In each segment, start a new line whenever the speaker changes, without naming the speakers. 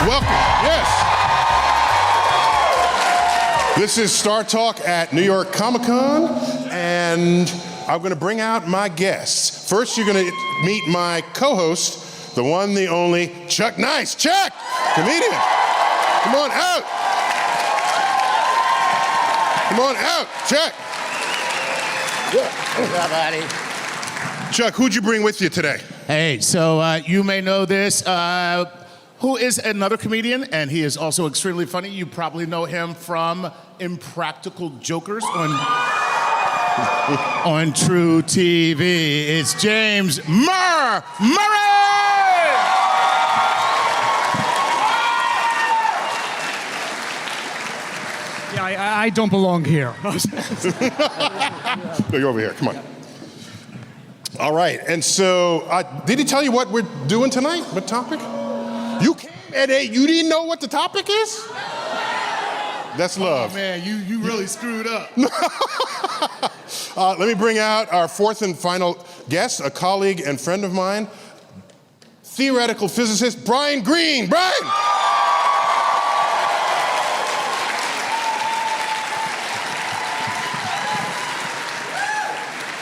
welcome. Yes. This is Startalk at New York Comic-Con, and I'm going to bring out my guests. First, you're going to meet my co-host, the one, the only, Chuck Nice. Chuck, comedian. Come on out. Come on out, Chuck.
What's up, buddy?
Chuck, who'd you bring with you today?
Hey, so you may know this. Who is another comedian, and he is also extremely funny. You probably know him from Impractical Jokers on True TV. It's James Murray!
Yeah, I don't belong here.
No, you're over here. Come on. All right. And so, did he tell you what we're doing tonight? What topic? You came and you didn't know what the topic is? That's love.
Oh, man, you really screwed up.
Let me bring out our fourth and final guest, a colleague and friend of mine, theoretical physicist Brian Greene. Brian!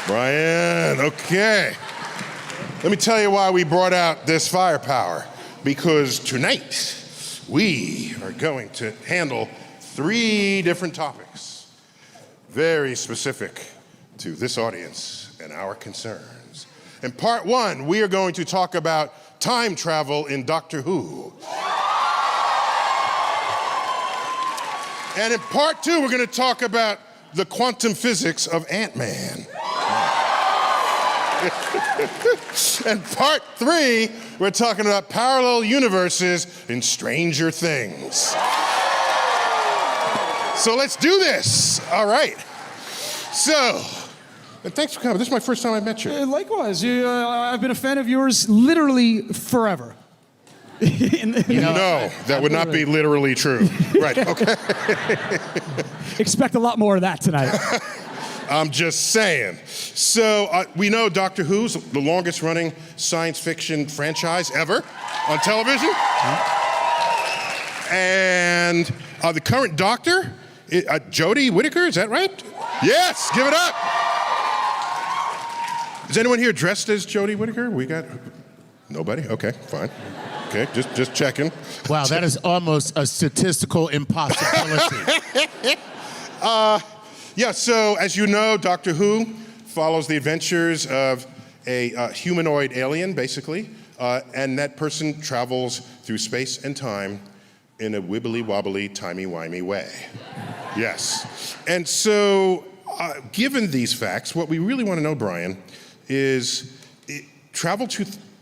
Brian, okay. Let me tell you why we brought out this firepower. Because tonight, we are going to handle 3 different topics, very specific to this audience and our concerns. In part 1, we are going to talk about time travel in Doctor Who. And in part 2, we're going to talk about the quantum physics of Ant-Man. And part 3, we're talking about parallel universes in Stranger Things. So let's do this. All right. So, and thanks for coming. This is my first time I met you.
Likewise, I've been a fan of yours literally forever.
No, that would not be literally true. Right, okay.
Expect a lot more of that tonight.
I'm just saying. So we know Doctor Who's the longest running science fiction franchise ever on television. And the current Doctor, Jodie Whittaker, is that right? Yes, give it up. Is anyone here dressed as Jodie Whittaker? We got nobody? Okay, fine. Okay, just checking.
Wow, that is almost a statistical impossibility.
Yeah, so as you know, Doctor Who follows the adventures of a humanoid alien, basically, and that person travels through space and time in a wibbly-wobbly, timey-wimey way. Yes. And so, given these facts, what we really want to know, Brian, is travel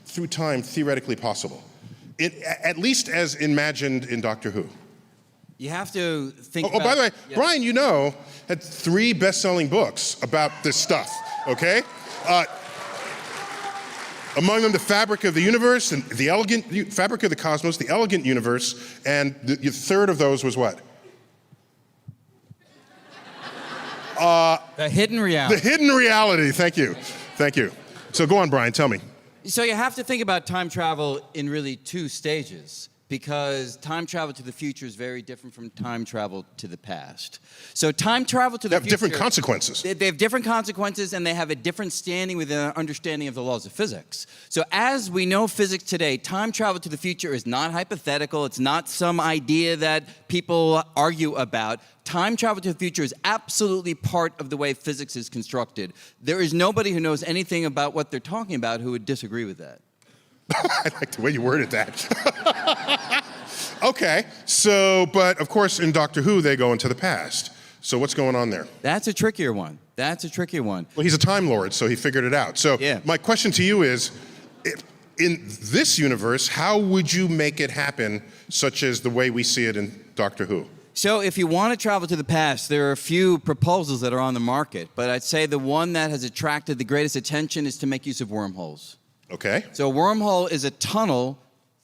through time theoretically possible? At least as imagined in Doctor Who.
You have to think
about... Oh, by the way,
yeah.
Brian, you know, had 3 best-selling books about this stuff, okay? Among them, The Fabric of the Universe, and The Elegant Fabric of the Cosmos, The Elegant Universe, and the third of those was what?
The Hidden Reality.
The Hidden Reality, thank you. Thank you. So go on, Brian, tell me.
So you have to think about time travel in really 2 stages, because time travel to the future is very different from time travel to the past. So time travel to the future...
They have different consequences.
They have different consequences, and they have a different standing within our understanding of the laws of physics. So as we know physics today, time travel to the future is not hypothetical. It's not some idea that people argue about. Time travel to the future is absolutely part of the way physics is constructed. There is nobody who knows anything about what they're talking about who would disagree with that.
I like the way you worded that. Okay, so, but of course in Doctor Who, they go into the past. So what's going on there?
That's a trickier one. That's a trickier one.
Well, he's a Time Lord, so he figured it out. So
yeah.
My question to you is, in this universe, how would you make it happen, such as the way we see it in Doctor Who?
So if you want to travel to the past, there are a few proposals that are on the market, but I'd say the one that has attracted the greatest attention is to make use of wormholes.
Okay.
So a wormhole is a tunnel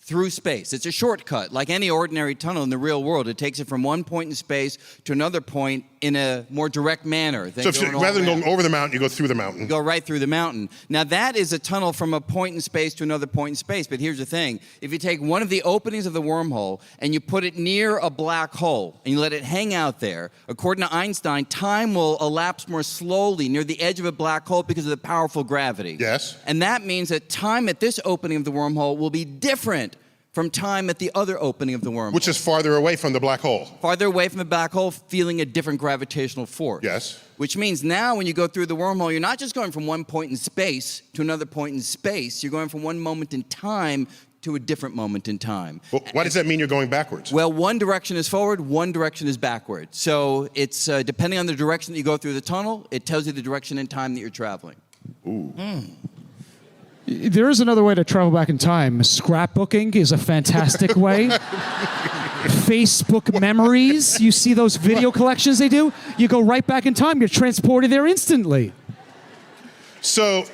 through space. It's a shortcut. Like any ordinary tunnel in the real world, it takes it from one point in space to another point in a more direct manner.
So rather than going over the mountain, you go through the mountain.
Go right through the mountain. Now that is a tunnel from a point in space to another point in space. But here's the thing. If you take one of the openings of the wormhole and you put it near a black hole and you let it hang out there, according to Einstein, time will elapse more slowly near the edge of a black hole because of the powerful gravity.
Yes.
And that means that time at this opening of the wormhole will be different from time at the other opening of the wormhole.
Which is farther away from the black hole.
Farther away from the black hole, feeling a different gravitational force.
Yes.
Which means now when you go through the wormhole, you're not just going from one point in space to another point in space. You're going from one moment in time to a different moment in time.
Well, why does that mean you're going backwards?
Well, one direction is forward, one direction is backward. So it's depending on the direction that you go through the tunnel, it tells you the direction and time that you're traveling.
Ooh.
There is another way to travel back in time. Scrapbooking is a fantastic way. Facebook memories. You see those video collections they do? You go right back in time. You're transported there instantly.
So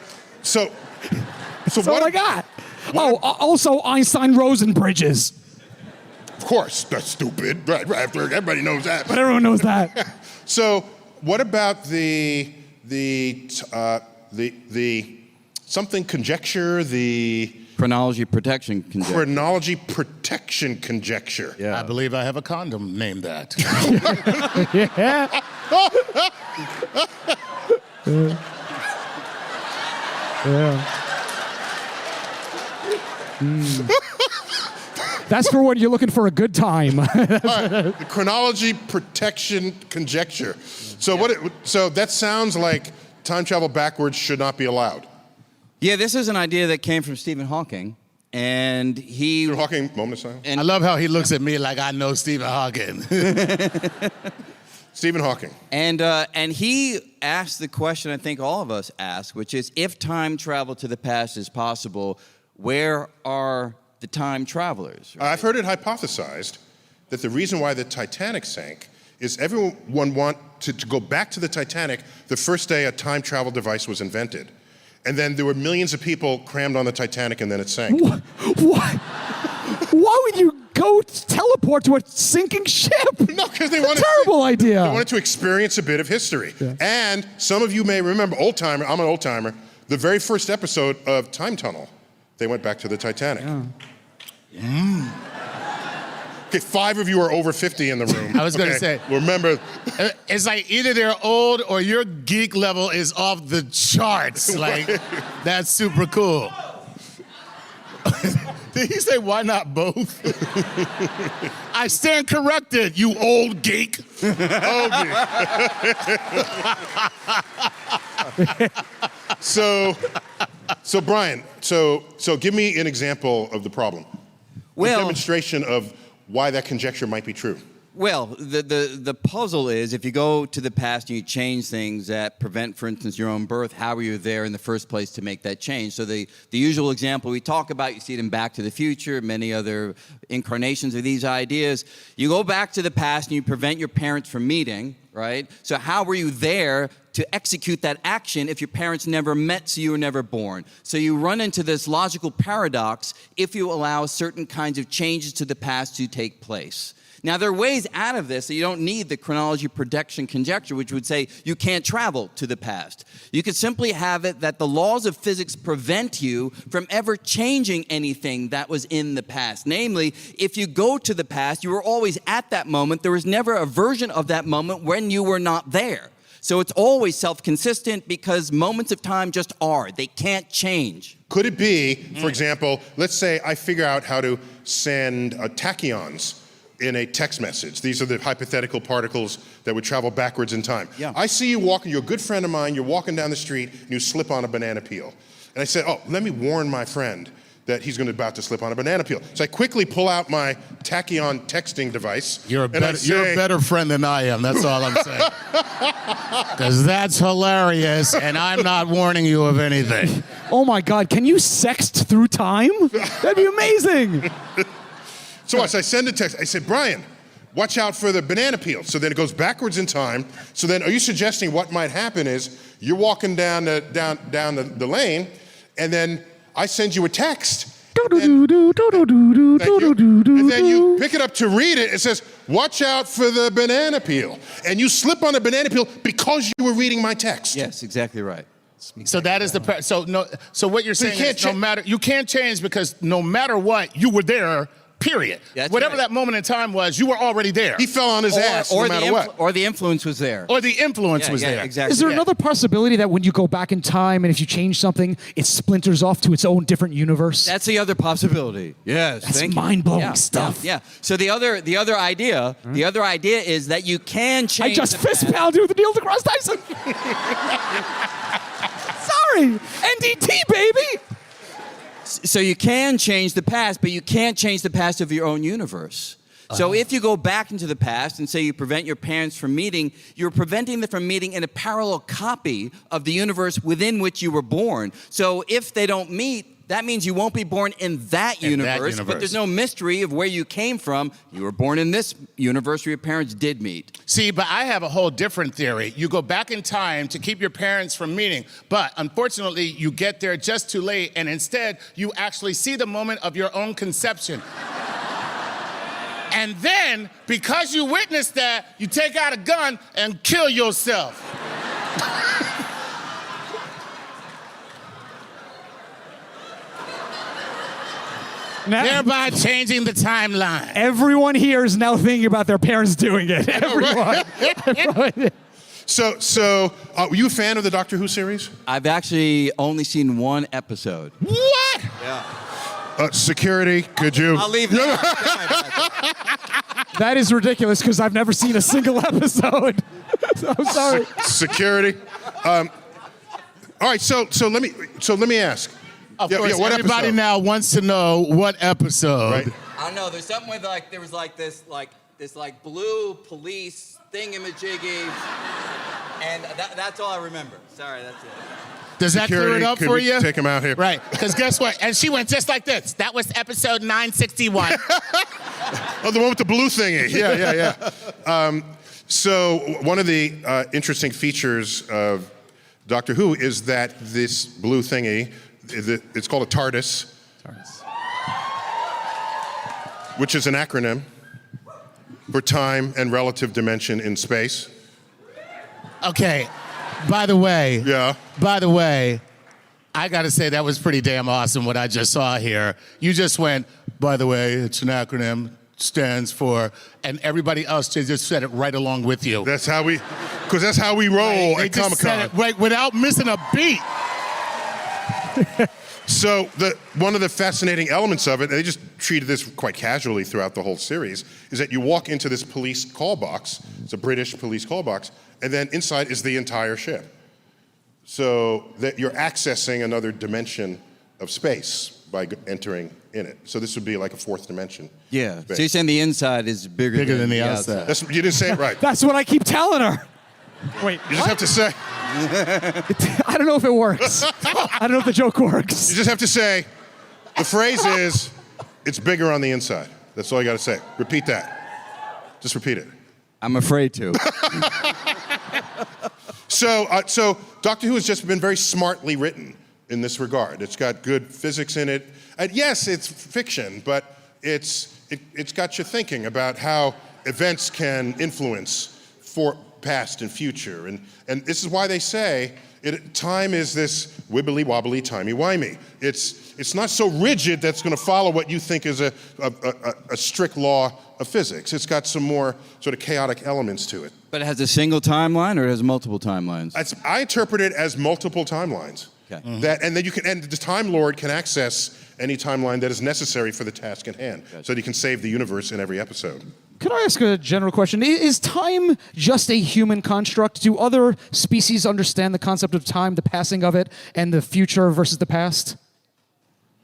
That's
what?
all I got. Oh, also Einstein-Rosen bridges.
Of course, that's stupid. Right, everybody knows that.
But everyone knows that.
So, what about the something conjecture, the
Chronology protection conjecture.
chronology protection conjecture?
Yeah.
I believe I have a condom named that.
Yeah. Yeah. That's for when you're looking for a good time.
All right, the chronology protection conjecture. So so that sounds like time travel backwards should not be allowed.
Yeah, this is an idea that came from Stephen Hawking, and he...
Stephen Hawking, moment of silence.
I love how he looks at me like I know Stephen Hawking.
Stephen Hawking.
And he asked the question I think all of us ask, which is, if time travel to the past is possible, where are the time travelers?
I've heard it hypothesized that the reason why the Titanic sank is everyone wanted to go back to the Titanic the first day a time travel device was invented. And then there were millions of people crammed on the Titanic and then it sank.
What? Why would you go teleport to a sinking ship?
No, because they wanted
terrible idea.
They wanted to experience a bit of history.
Yeah.
And some of you may remember, old timer, I'm an old timer, the very first episode of Time Tunnel, they went back to the Titanic.
Yeah.
Okay, 5 of you are over 50 in the room.
I was going to say.
Remember,
It's like either they're old or your geek level is off the charts. Like, that's super cool. Did he say, why not both? I stand corrected, you old geek.
So Brian, so give me an example of the problem.
Well,
a demonstration of why that conjecture might be true.
Well, the puzzle is, if you go to the past and you change things that prevent, for instance, your own birth, how were you there in the first place to make that change? So the usual example we talk about, you see it in Back to the Future, many other incarnations of these ideas. You go back to the past and you prevent your parents from meeting, right? So how were you there to execute that action if your parents never met, so you were never born? So you run into this logical paradox if you allow certain kinds of changes to the past to take place. Now, there are ways out of this that you don't need the chronology protection conjecture, which would say you can't travel to the past. You could simply have it that the laws of physics prevent you from ever changing anything that was in the past. Namely, if you go to the past, you were always at that moment. There was never a version of that moment when you were not there. So it's always self-consistent because moments of time just are. They can't change.
Could it be, for example, let's say I figure out how to send tachyons in a text message. These are the hypothetical particles that would travel backwards in time.
Yeah.
I see you walking, you're a good friend of mine, you're walking down the street, and you slip on a banana peel. And I said, oh, let me warn my friend that he's about to slip on a banana peel. So I quickly pull out my tachyon texting device.
You're a better friend than I am, that's all I'm saying. Because that's hilarious, and I'm not warning you of anything.
Oh my God, can you sext through time? That'd be amazing.
So I send a text, I said, Brian, watch out for the banana peel. So then it goes backwards in time. So then are you suggesting what might happen is you're walking down the lane, and then I send you a text, And then you pick it up to read it. It says, "Watch out for the banana peel," and you slip on a banana peel because you were reading my text.
Yes, exactly right.
So that is so what you're saying is you can't change because no matter what, you were there. Period.
That's
Whatever
right.
that moment in time was, you were already there.
He fell on his ass no matter what.
Or the influence was there.
Or the influence was there.
Exactly.
Is there another possibility that when you go back in time and if you change something, it splinters off to its own different universe?
That's the other possibility. Yes,
That's
thank you.
mind-blowing stuff.
Yeah. So the other idea is that you can
I
change.
just
the
fist
past.
pounded with Neil deGrasse Tyson. Sorry, NDT baby.
So you can change the past, but you can't change the past of your own universe. So if you go back into the past and say you prevent your parents from meeting, you're preventing them from meeting in a parallel copy of the universe within which you were born. So if they don't meet, that means you won't be born in that universe, but there's no mystery of where you came from. You were born in this universe where your parents did meet.
See, but I have a whole different theory. You go back in time to keep your parents from meeting, but unfortunately, you get there just too late, and instead, you actually see the moment of your own conception. And then, because you witnessed that, you take out a gun and kill yourself. Thereby changing the timeline.
Everyone here is now thinking about their parents doing it. Everyone.
So, were you a fan of the Doctor Who series?
I've actually only seen one episode.
What?
Security, could you?
I'll leave that.
That is ridiculous because I've never seen a single episode. I'm sorry.
Security. All right. So let me ask.
Of course,
what
everybody
episode?
now wants to know what episode.
Right.
I don't know. There's something with there was this blue police thingamajiggy, and that's all I remember. Sorry, that's it.
Does that clear it up
could
for
we
you?
Take him out here.
Right, because guess what? And she went just like this. That was episode 961.
Oh, the one with the blue thingy. Yeah. So one of the interesting features of Doctor Who is that this blue thingy, it's called a TARDIS. Which is an acronym for time and relative dimension in space.
Okay, by the way, I gotta say that was pretty damn awesome what I just saw here. You just went, by the way, it's an acronym, stands for, and everybody else just said it right along with you.
That's how we roll
They
at
just said
Comic-Con.
it right without missing a beat.
So one of the fascinating elements of it, and they just treated this quite casually throughout the whole series, is that you walk into this police call box. It's a British police call box, and then inside is the entire ship. So that you're accessing another dimension of space by entering in it. So this would be like a fourth dimension.
Yeah.
space.
So you're saying the inside is bigger than the outside.
You didn't say it right.
That's what I keep telling her. Wait,
You just have to say.
I don't know if it works. I don't know if the joke works.
You just have to say. The phrase is, "It's bigger on the inside." That's all you got to say. Repeat that. Just repeat it.
I'm afraid to.
So Doctor Who has just been very smartly written in this regard. It's got good physics in it. And yes, it's fiction, but it's got you thinking about how events can influence for past and future. And this is why they say time is this wibbly wobbly, timey-wimey. It's not so rigid that's going to follow what you think is a strict law of physics. It's got some more sort of chaotic elements to it.
But it has a single timeline, or it has multiple timelines?
I interpret it as multiple timelines.
Okay.
And then the Time Lord can access any timeline that is necessary for the task at hand, so that he can save the universe in every episode.
Could I ask a general question? Is time just a human construct? Do other species understand the concept of time, the passing of it, and the future versus the past?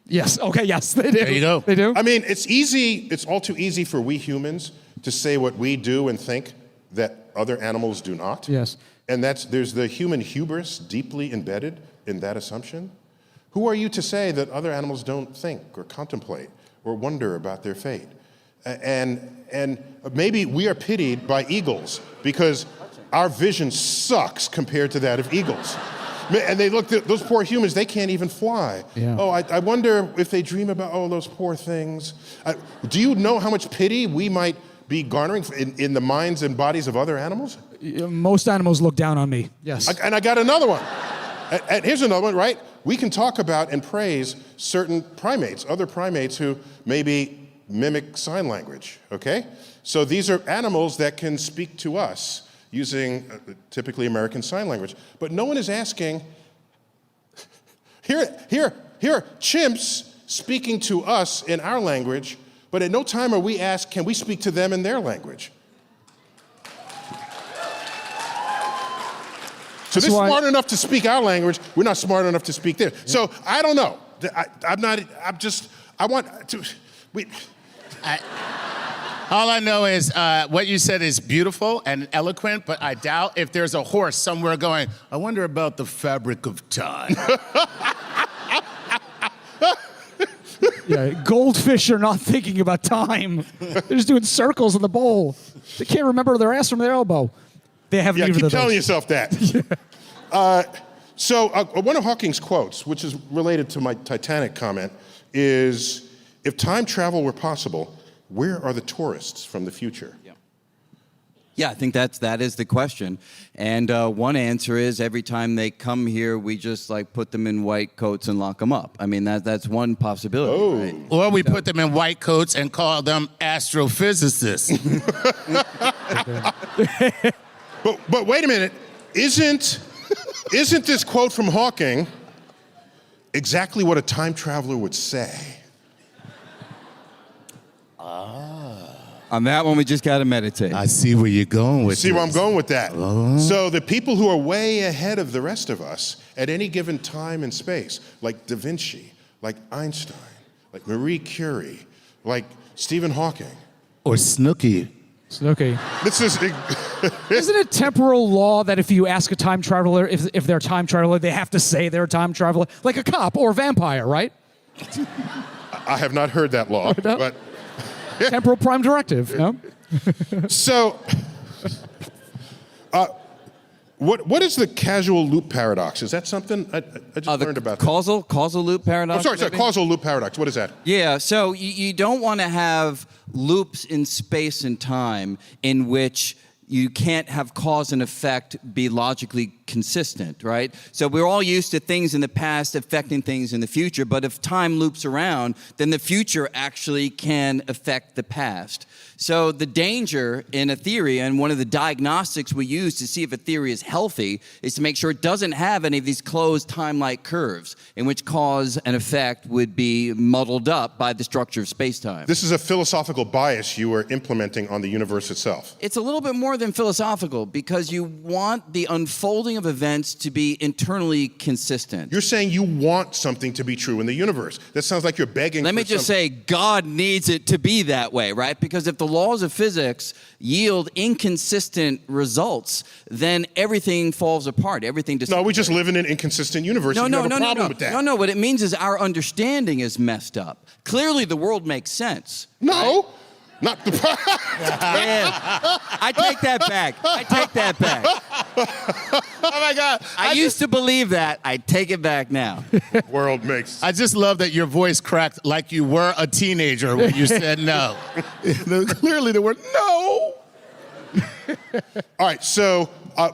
Yes. Okay, yes, they do.
There you go.
They do?
I mean, it's all too easy for we humans to say what we do and think that other animals do not.
Yes.
And there's the human hubris deeply embedded in that assumption. Who are you to say that other animals don't think or contemplate or wonder about their fate? And maybe we are pitied by eagles because our vision sucks compared to that of eagles. And they look at those poor humans, they can't even fly.
Yeah.
Oh, I wonder if they dream about, oh, those poor things. Do you know how much pity we might be garnering in the minds and bodies of other animals?
Most animals look down on me, yes.
And I got another one. And here's another one, right? We can talk about and praise certain primates, other primates who maybe mimic sign language, okay? So these are animals that can speak to us using typically American Sign Language. But no one is asking, here are chimps speaking to us in our language, but at no time are we asked, can we speak to them in their language? So they're smart enough to speak our language, we're not smart enough to speak theirs. Yeah. So I don't know.
All I know is what you said is beautiful and eloquent, but I doubt if there's a horse somewhere going, I wonder about the fabric of time.
Yeah, goldfish are not thinking about time. They're just doing circles in the bowl. They can't remember their ass from their elbow. They haven't even.
Yeah, keep telling yourself that. So one of Hawking's quotes, which is related to my Titanic comment, is, if time travel were possible, where are the tourists from the future?
Yeah, I think that is the question. And one answer is every time they come here, we just put them in white coats and lock them up. I mean, that's one possibility.
Oh.
Right?
Or we put them in white coats and call them astrophysicists.
But wait a minute, isn't this quote from Hawking exactly what a time traveler would say?
On that one, we just got to meditate.
I see where you're going with
See where I'm
this.
going with that? So the people who are way ahead of the rest of us at any given time and space, like Da Vinci, like Einstein, like Marie Curie, like Stephen Hawking.
Or Snooki.
Okay.
This is...
Isn't it temporal law that if you ask a time traveler if they're a time traveler, they have to say they're a time traveler? Like a cop or a vampire, right?
I have not heard that law,
No?
but...
Temporal prime directive, no?
So, what is the causal loop paradox? Is that something I just learned about?
Causal loop paradox?
I'm sorry, causal loop paradox. What is that?
Yeah, so you don't want to have loops in space and time in which you can't have cause and effect be logically consistent, right? So we're all used to things in the past affecting things in the future, but if time loops around, then the future actually can affect the past. So the danger in a theory, and one of the diagnostics we use to see if a theory is healthy, is to make sure it doesn't have any of these closed time-like curves in which cause and effect would be muddled up by the structure of space-time.
This is a philosophical bias you are implementing on the universe itself.
It's a little bit more than philosophical because you want the unfolding of events to be internally consistent.
You're saying you want something to be true in the universe. That sounds like you're begging
Let me just say, God needs it to be that way, right? Because if the laws of physics yield inconsistent results, then everything falls apart. Everything
No, we just live in an inconsistent universe. You have a problem with that.
No, what it means is our understanding is messed up. Clearly, the world makes sense.
No, not the...
I take that back.
Oh my God.
I used to believe that. I take it back now.
World makes...
I just love that your voice cracked like you were a teenager when you said no. Clearly the word no.
All right, so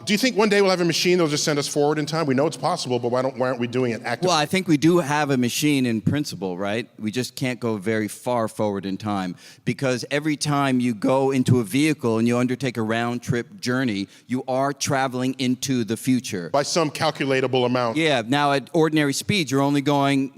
do you think one day we'll have a machine that'll just send us forward in time? We know it's possible, but why aren't we doing it actively?
Well, I think we do have a machine in principle, right? We just can't go very far forward in time because every time you go into a vehicle and you undertake a round-trip journey, you are traveling into the future.
By some calculatable amount.
Yeah, now at ordinary speeds, you're only going,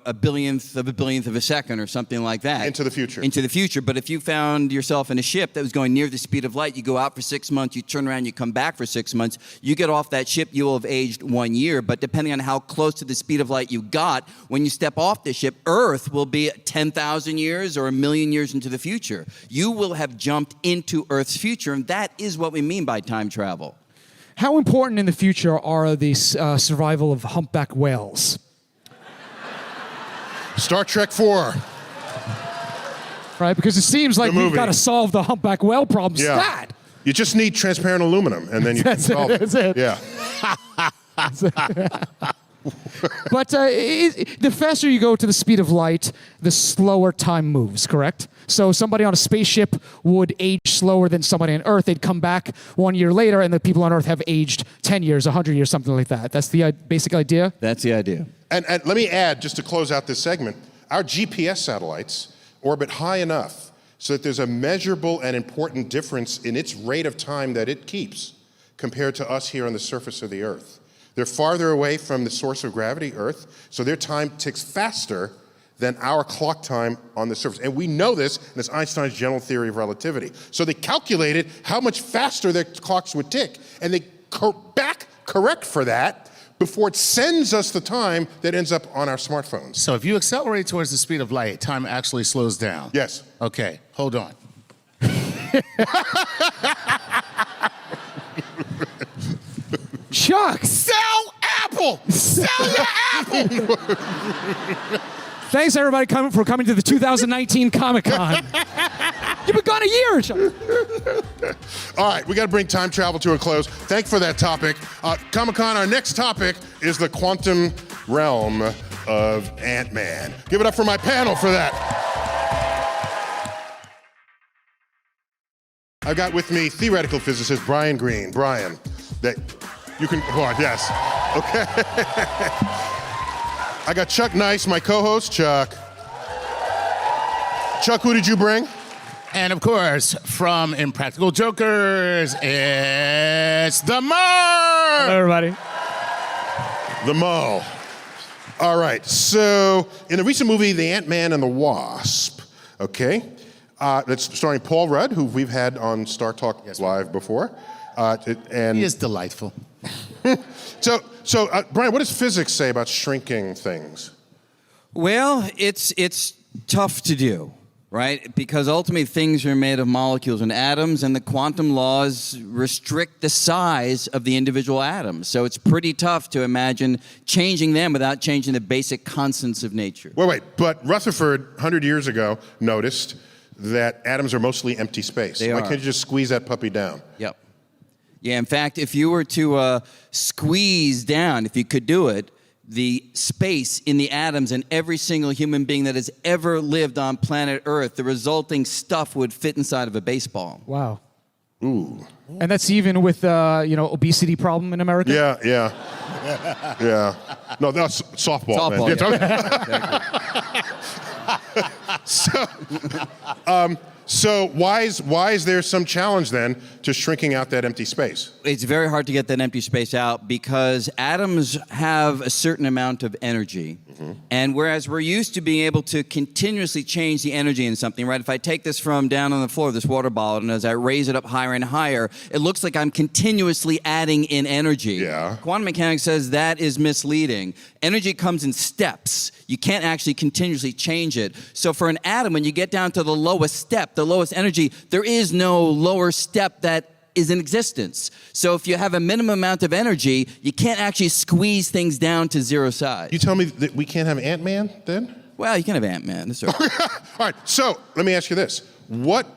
a billionth of a second or something like that.
Into the future.
Into the future. But if you found yourself in a ship that was going near the speed of light, you go out for 6 months, you turn around, you come back for 6 months, you get off that ship, you will have aged 1 year. But depending on how close to the speed of light you got, when you step off the ship, Earth will be 10,000 years or 1,000,000 years into the future. You will have jumped into Earth's future, and that is what we mean by time travel.
How important in the future are the survival of humpback whales?
Star Trek 4.
Right, because it seems like we've got to solve the humpback whale problem stat.
You just need transparent aluminum, and then you can solve it.
That's it.
Yeah.
That's But the faster you go to the speed of light, the slower time moves, correct? So somebody on a spaceship would age slower than somebody on Earth. They'd come back 1 year later, and the people on Earth have aged 10 years, 100 years, something like that. That's the basic idea?
That's the idea.
And let me add, just to close out this segment, our GPS satellites orbit high enough so that there's a measurable and important difference in its rate of time that it keeps compared to us here on the surface of the Earth. They're farther away from the source of gravity, Earth, so their time ticks faster than our clock time on the surface. And we know this, and it's Einstein's general theory of relativity. So they calculated how much faster their clocks would tick, and they correct for that before it sends us the time that ends up on our smartphones.
So if you accelerate towards the speed of light, time actually slows down.
Yes.
Okay, hold on.
Chuck!
Sell Apple! Sell your Apple!
Thanks, everybody, for coming to the 2019 Comic-Con. You've been gone a year, Chuck.
All right, we got to bring time travel to a close. Thank you for that topic. Comic-Con, our next topic is the quantum realm of Ant-Man. Give it up for my panel for that. I've got with me theoretical physicist Brian Greene. Brian, you can, yes, okay. I got Chuck Nice, my co-host, Chuck. Chuck, who did you bring?
And of course, from Impractical Jokers, it's the Mo!
Hello, everybody.
The Mo. All right, so in the recent movie, The Ant-Man and the Wasp, okay, it's starring Paul Rudd, who we've had on Startalk Live before. And
He is delightful.
So, Brian, what does physics say about shrinking things?
Well, it's tough to do, right? Because ultimately things are made of molecules and atoms, and the quantum laws restrict the size of the individual atoms. So it's pretty tough to imagine changing them without changing the basic constants of nature.
Wait, but Rutherford, 100 years ago, noticed that atoms are mostly empty space.
They
Why
are.
can't you just squeeze that puppy down?
Yep. Yeah, in fact, if you were to squeeze down, if you could do it, the space in the atoms and every single human being that has ever lived on planet Earth, the resulting stuff would fit inside of a baseball.
Wow.
Ooh.
And that's even with, obesity problem in America?
Yeah. Yeah. No, that's softball.
Softball,
Man. So why is there some challenge then to shrinking out that empty space?
It's very hard to get that empty space out because atoms have a certain amount of energy. And whereas we're used to being able to continuously change the energy in something, right? If I take this from down on the floor of this water bottle, and as I raise it up higher and higher, it looks like I'm continuously adding in energy.
Yeah.
Quantum mechanics says that is misleading. Energy comes in steps. You can't actually continuously change it. So for an atom, when you get down to the lowest step, the lowest energy, there is no lower step that is in existence. So if you have a minimum amount of energy, you can't actually squeeze things down to zero size.
You tell me that we can't have Ant-Man then?
Well, you can have Ant-Man. That's all right.
All right, so let me ask you this. What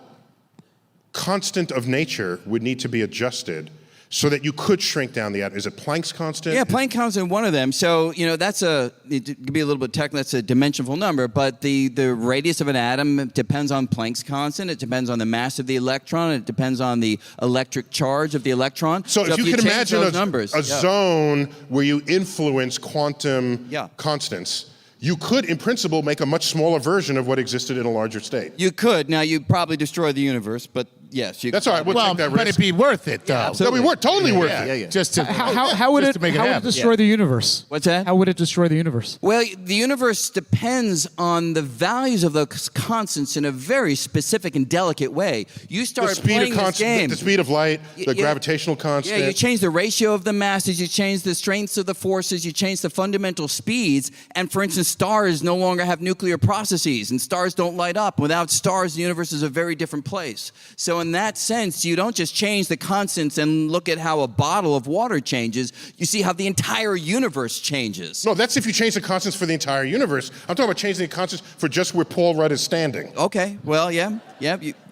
constant of nature would need to be adjusted so that you could shrink down the atom? Is it Planck's constant?
Yeah, Planck constant, one of them. So, that's it could be a little bit technical, that's a dimensional number, but the radius of an atom depends on Planck's constant, it depends on the mass of the electron, it depends on the electric charge of the electron.
So if you can
change
imagine
those numbers,
a zone where you influence quantum
Yeah.
constants, you could, in principle, make a much smaller version of what existed in a larger state.
You could. Now, you'd probably destroy the universe, but yes. You
That's
could.
all right. We'll
Well,
take that
but
risk.
it'd be worth it, though.
That'll be totally worth it.
Yeah.
Just to
How would
just
it
to make it happen.
destroy the universe?
What's that?
How would it destroy the universe?
Well, the universe depends on the values of those constants in a very specific and delicate way. You
The
start
speed
playing
of
this game.
the speed of light, the
Yeah.
gravitational constant.
Yeah, you change the ratio of the masses, you change the strengths of the forces, you change the fundamental speeds, and for instance, stars no longer have nuclear processes, and stars don't light up. Without stars, the universe is a very different place. So in that sense, you don't just change the constants and look at how a bottle of water changes. You see how the entire universe changes.
No, that's if you change the constants for the entire universe. I'm talking about changing the constants for just where Paul Rudd is standing.
Okay, well, yeah.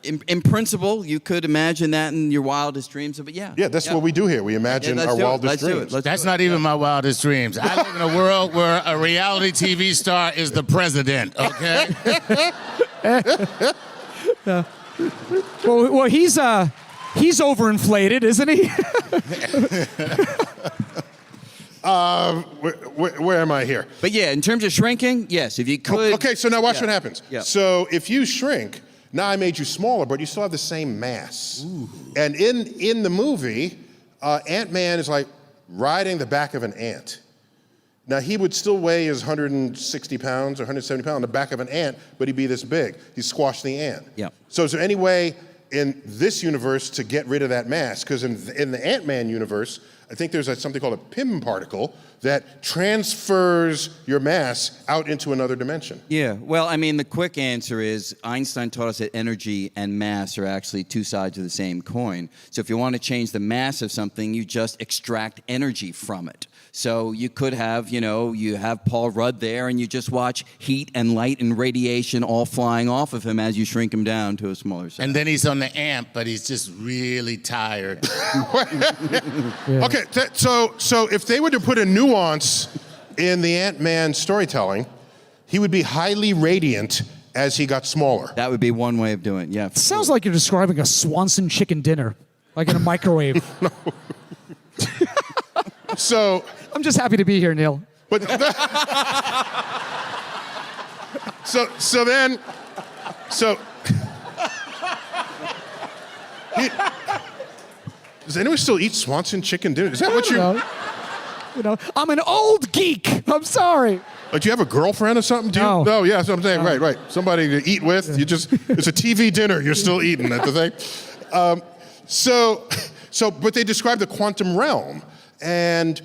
In principle, you could imagine that in your wildest dreams. But yeah.
Yeah, that's what we do here. We imagine
let's
our
do it.
wildest
Let's do
dreams.
it.
That's not even my wildest dreams. I live in a world where a reality TV star is the president, okay?
Well, he's overinflated, isn't he?
Where am I here?
But yeah, in terms of shrinking, yes, if you could.
Okay, so now watch what happens.
Yeah.
So if you shrink, now I made you smaller, but you still have the same mass. Ooh. And in the movie, Ant-Man is like riding the back of an ant. Now, he would still weigh his 160 pounds or 170 pounds on the back of an ant, but he'd be this big. He'd squash the ant.
Yeah.
So is there any way in this universe to get rid of that mass? Because in the Ant-Man universe, I think there's something called a Pym particle that transfers your mass out into another dimension.
Yeah, well, I mean, the quick answer is Einstein taught us that energy and mass are actually two sides of the same coin. So if you want to change the mass of something, you just extract energy from it. So you could have, you have Paul Rudd there and you just watch heat and light and radiation all flying off of him as you shrink him down to a smaller size.
And then he's on the amp, but he's just really tired.
Yeah.
Okay, so if they were to put a nuance in the Ant-Man storytelling, he would be highly radiant as he got smaller.
That would be one way of doing it, yeah.
Sounds like you're describing a Swanson chicken dinner, like in a microwave.
So
I'm just happy to be here, Neil.
But does anyone still eat Swanson chicken dinner? Is that what
I'm an old geek. I'm sorry.
Like, do you have a girlfriend or something?
No.
No, yeah, that's what I'm saying. Right. Somebody to eat with. Yeah. It's a TV dinner. You're still eating at the thing. But they describe the quantum realm. And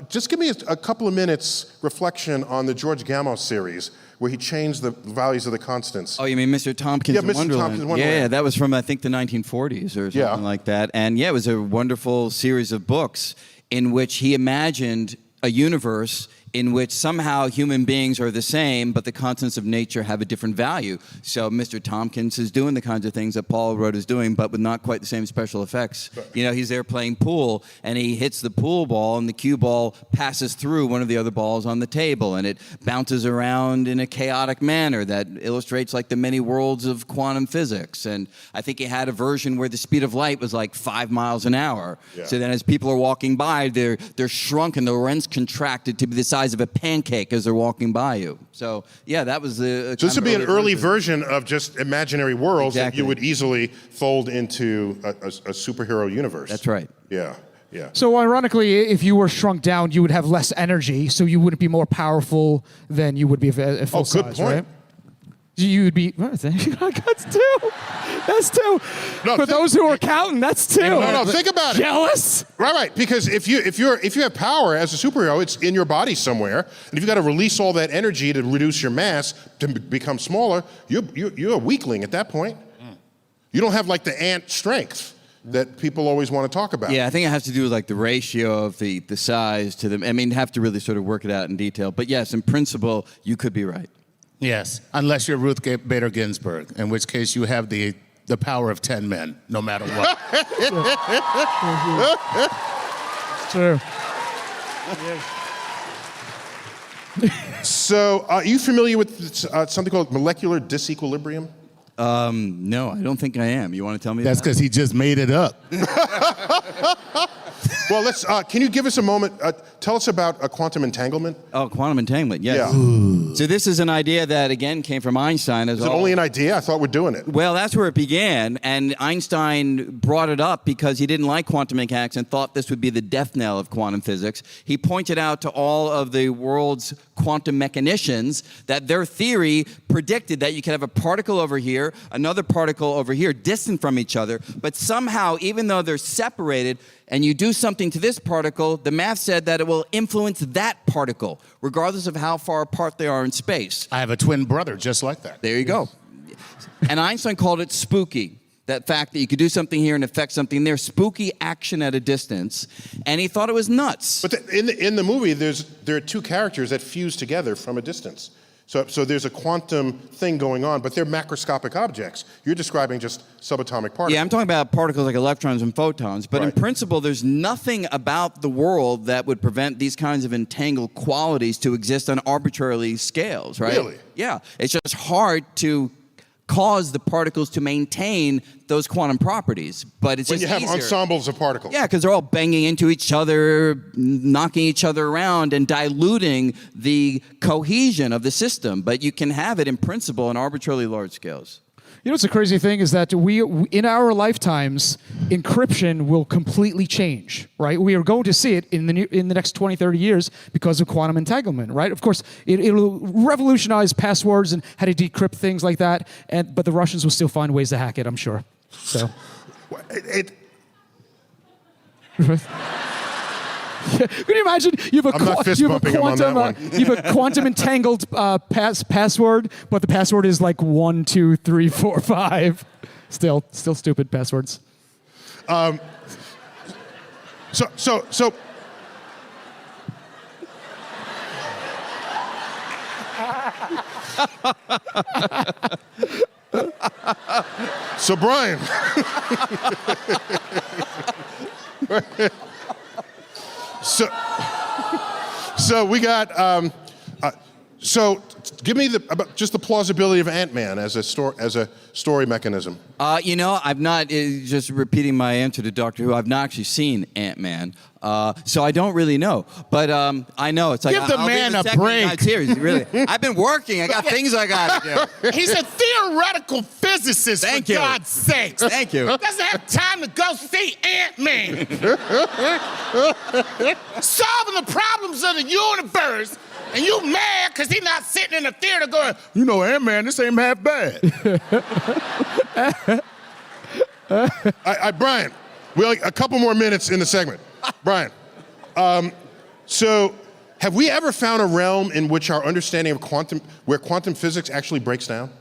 just give me a couple of minutes reflection on the George Gamow series where he changed the values of the constants.
Oh, you mean Mr. Tompkins in
Mr.
Wonderland?
Tompkins in Wonderland.
Yeah, that was from, I think, the 1940s or something like that. And yeah, it was a wonderful series of books in which he imagined a universe in which somehow human beings are the same, but the constants of nature have a different value. So Mr. Tompkins is doing the kinds of things that Paul Rudd is doing, but with not quite the same special effects. He's there playing pool, and he hits the pool ball, and the cue ball passes through one of the other balls on the table, and it bounces around in a chaotic manner that illustrates like the many worlds of quantum physics. And I think he had a version where the speed of light was like 5 miles an hour. Yeah. So then as people are walking by, they're shrunk and the lens contracted to be the size of a pancake as they're walking by you. So yeah, that was the.
So this would be an early version of just imaginary worlds that you would easily fold into a superhero universe.
That's right.
Yeah.
So ironically, if you were shrunk down, you would have less energy, so you wouldn't be more powerful than you would be if full size,
good point.
right? You would be. That's two. That's two.
No,
For those who are counting, that's two.
No, think about it.
Jealous?
Right. Because if you have power as a superhero, it's in your body somewhere, and if you got to release all that energy to reduce your mass to become smaller, you're a weakling at that point. You don't have like the ant strength that people always want to talk about.
Yeah, I think it has to do with like the ratio of the size to them. I mean, have to really sort of work it out in detail. But yes, in principle, you could be right. Yes,
unless you're Ruth Bader Ginsburg, in which case you have the power of 10 men, no matter what.
True.
So, are you familiar with something called molecular disequilibrium?
No, I don't think I am. You want to tell me
That's because he just made it up.
Well, can you give us a moment? Tell us about quantum entanglement.
Oh, quantum entanglement, yes.
Yeah.
So this is an idea that, again, came from Einstein.
Is it only an idea? I thought we're doing it.
Well, that's where it began, and Einstein brought it up because he didn't like quantum mechanics and thought this would be the death knell of quantum physics. He pointed out to all of the world's quantum mechanicians that their theory predicted that you could have a particle over here, another particle over here, distant from each other, but somehow, even though they're separated, and you do something to this particle, the math said that it will influence that particle, regardless of how far apart they are in space.
I have a twin brother just like that.
There you go. And Einstein called it spooky. That fact that you could do something here and affect something there, spooky action at a distance, and he thought it was nuts.
But in the movie, there are two characters that fuse together from a distance. So there's a quantum thing going on, but they're macroscopic objects. You're describing just subatomic particles.
Yeah, I'm talking about particles like electrons and photons, but in principle, there's nothing about the world that would prevent these kinds of entangled qualities to exist on arbitrary scales, right?
Really?
Yeah, it's just hard to cause the particles to maintain those quantum properties, but it's
When
just
you have
easier.
ensembles of particles.
Yeah, because they're all banging into each other, knocking each other around, and diluting the cohesion of the system. But you can have it in principle on arbitrarily large scales.
You know what's the crazy thing is that we in our lifetimes, encryption will completely change, right? We are going to see it in the next 20, 30 years because of quantum entanglement, right? Of course, it'll revolutionize passwords and how to decrypt things like that, but the Russians will still find ways to hack it, I'm sure. So. Can you imagine? You have a,
I'm not fist bumping him on that one.
you have a quantum entangled password, but the password is like 1, 2, 3, 4, 5. Still stupid passwords.
So. So Brian. So we got. So give me just the plausibility of Ant-Man as a story mechanism.
I've not, just repeating my answer to Doctor Who, I've not actually seen Ant-Man, so I don't really know. But I know it's like,
Give the
I'll
man
be the
a
second
break.
guy series, really. I've been working. I got things I got to do.
He's a theoretical physicist,
Thank
for
you.
God's sakes.
Thank you.
Doesn't have time to go see Ant-Man. Solving the problems of the universe, and you mad because he's not sitting in the theater going, Ant-Man, this ain't half bad.
Brian, a couple more minutes in the segment. Brian, so have we ever found a realm in which our understanding of where quantum physics actually breaks down?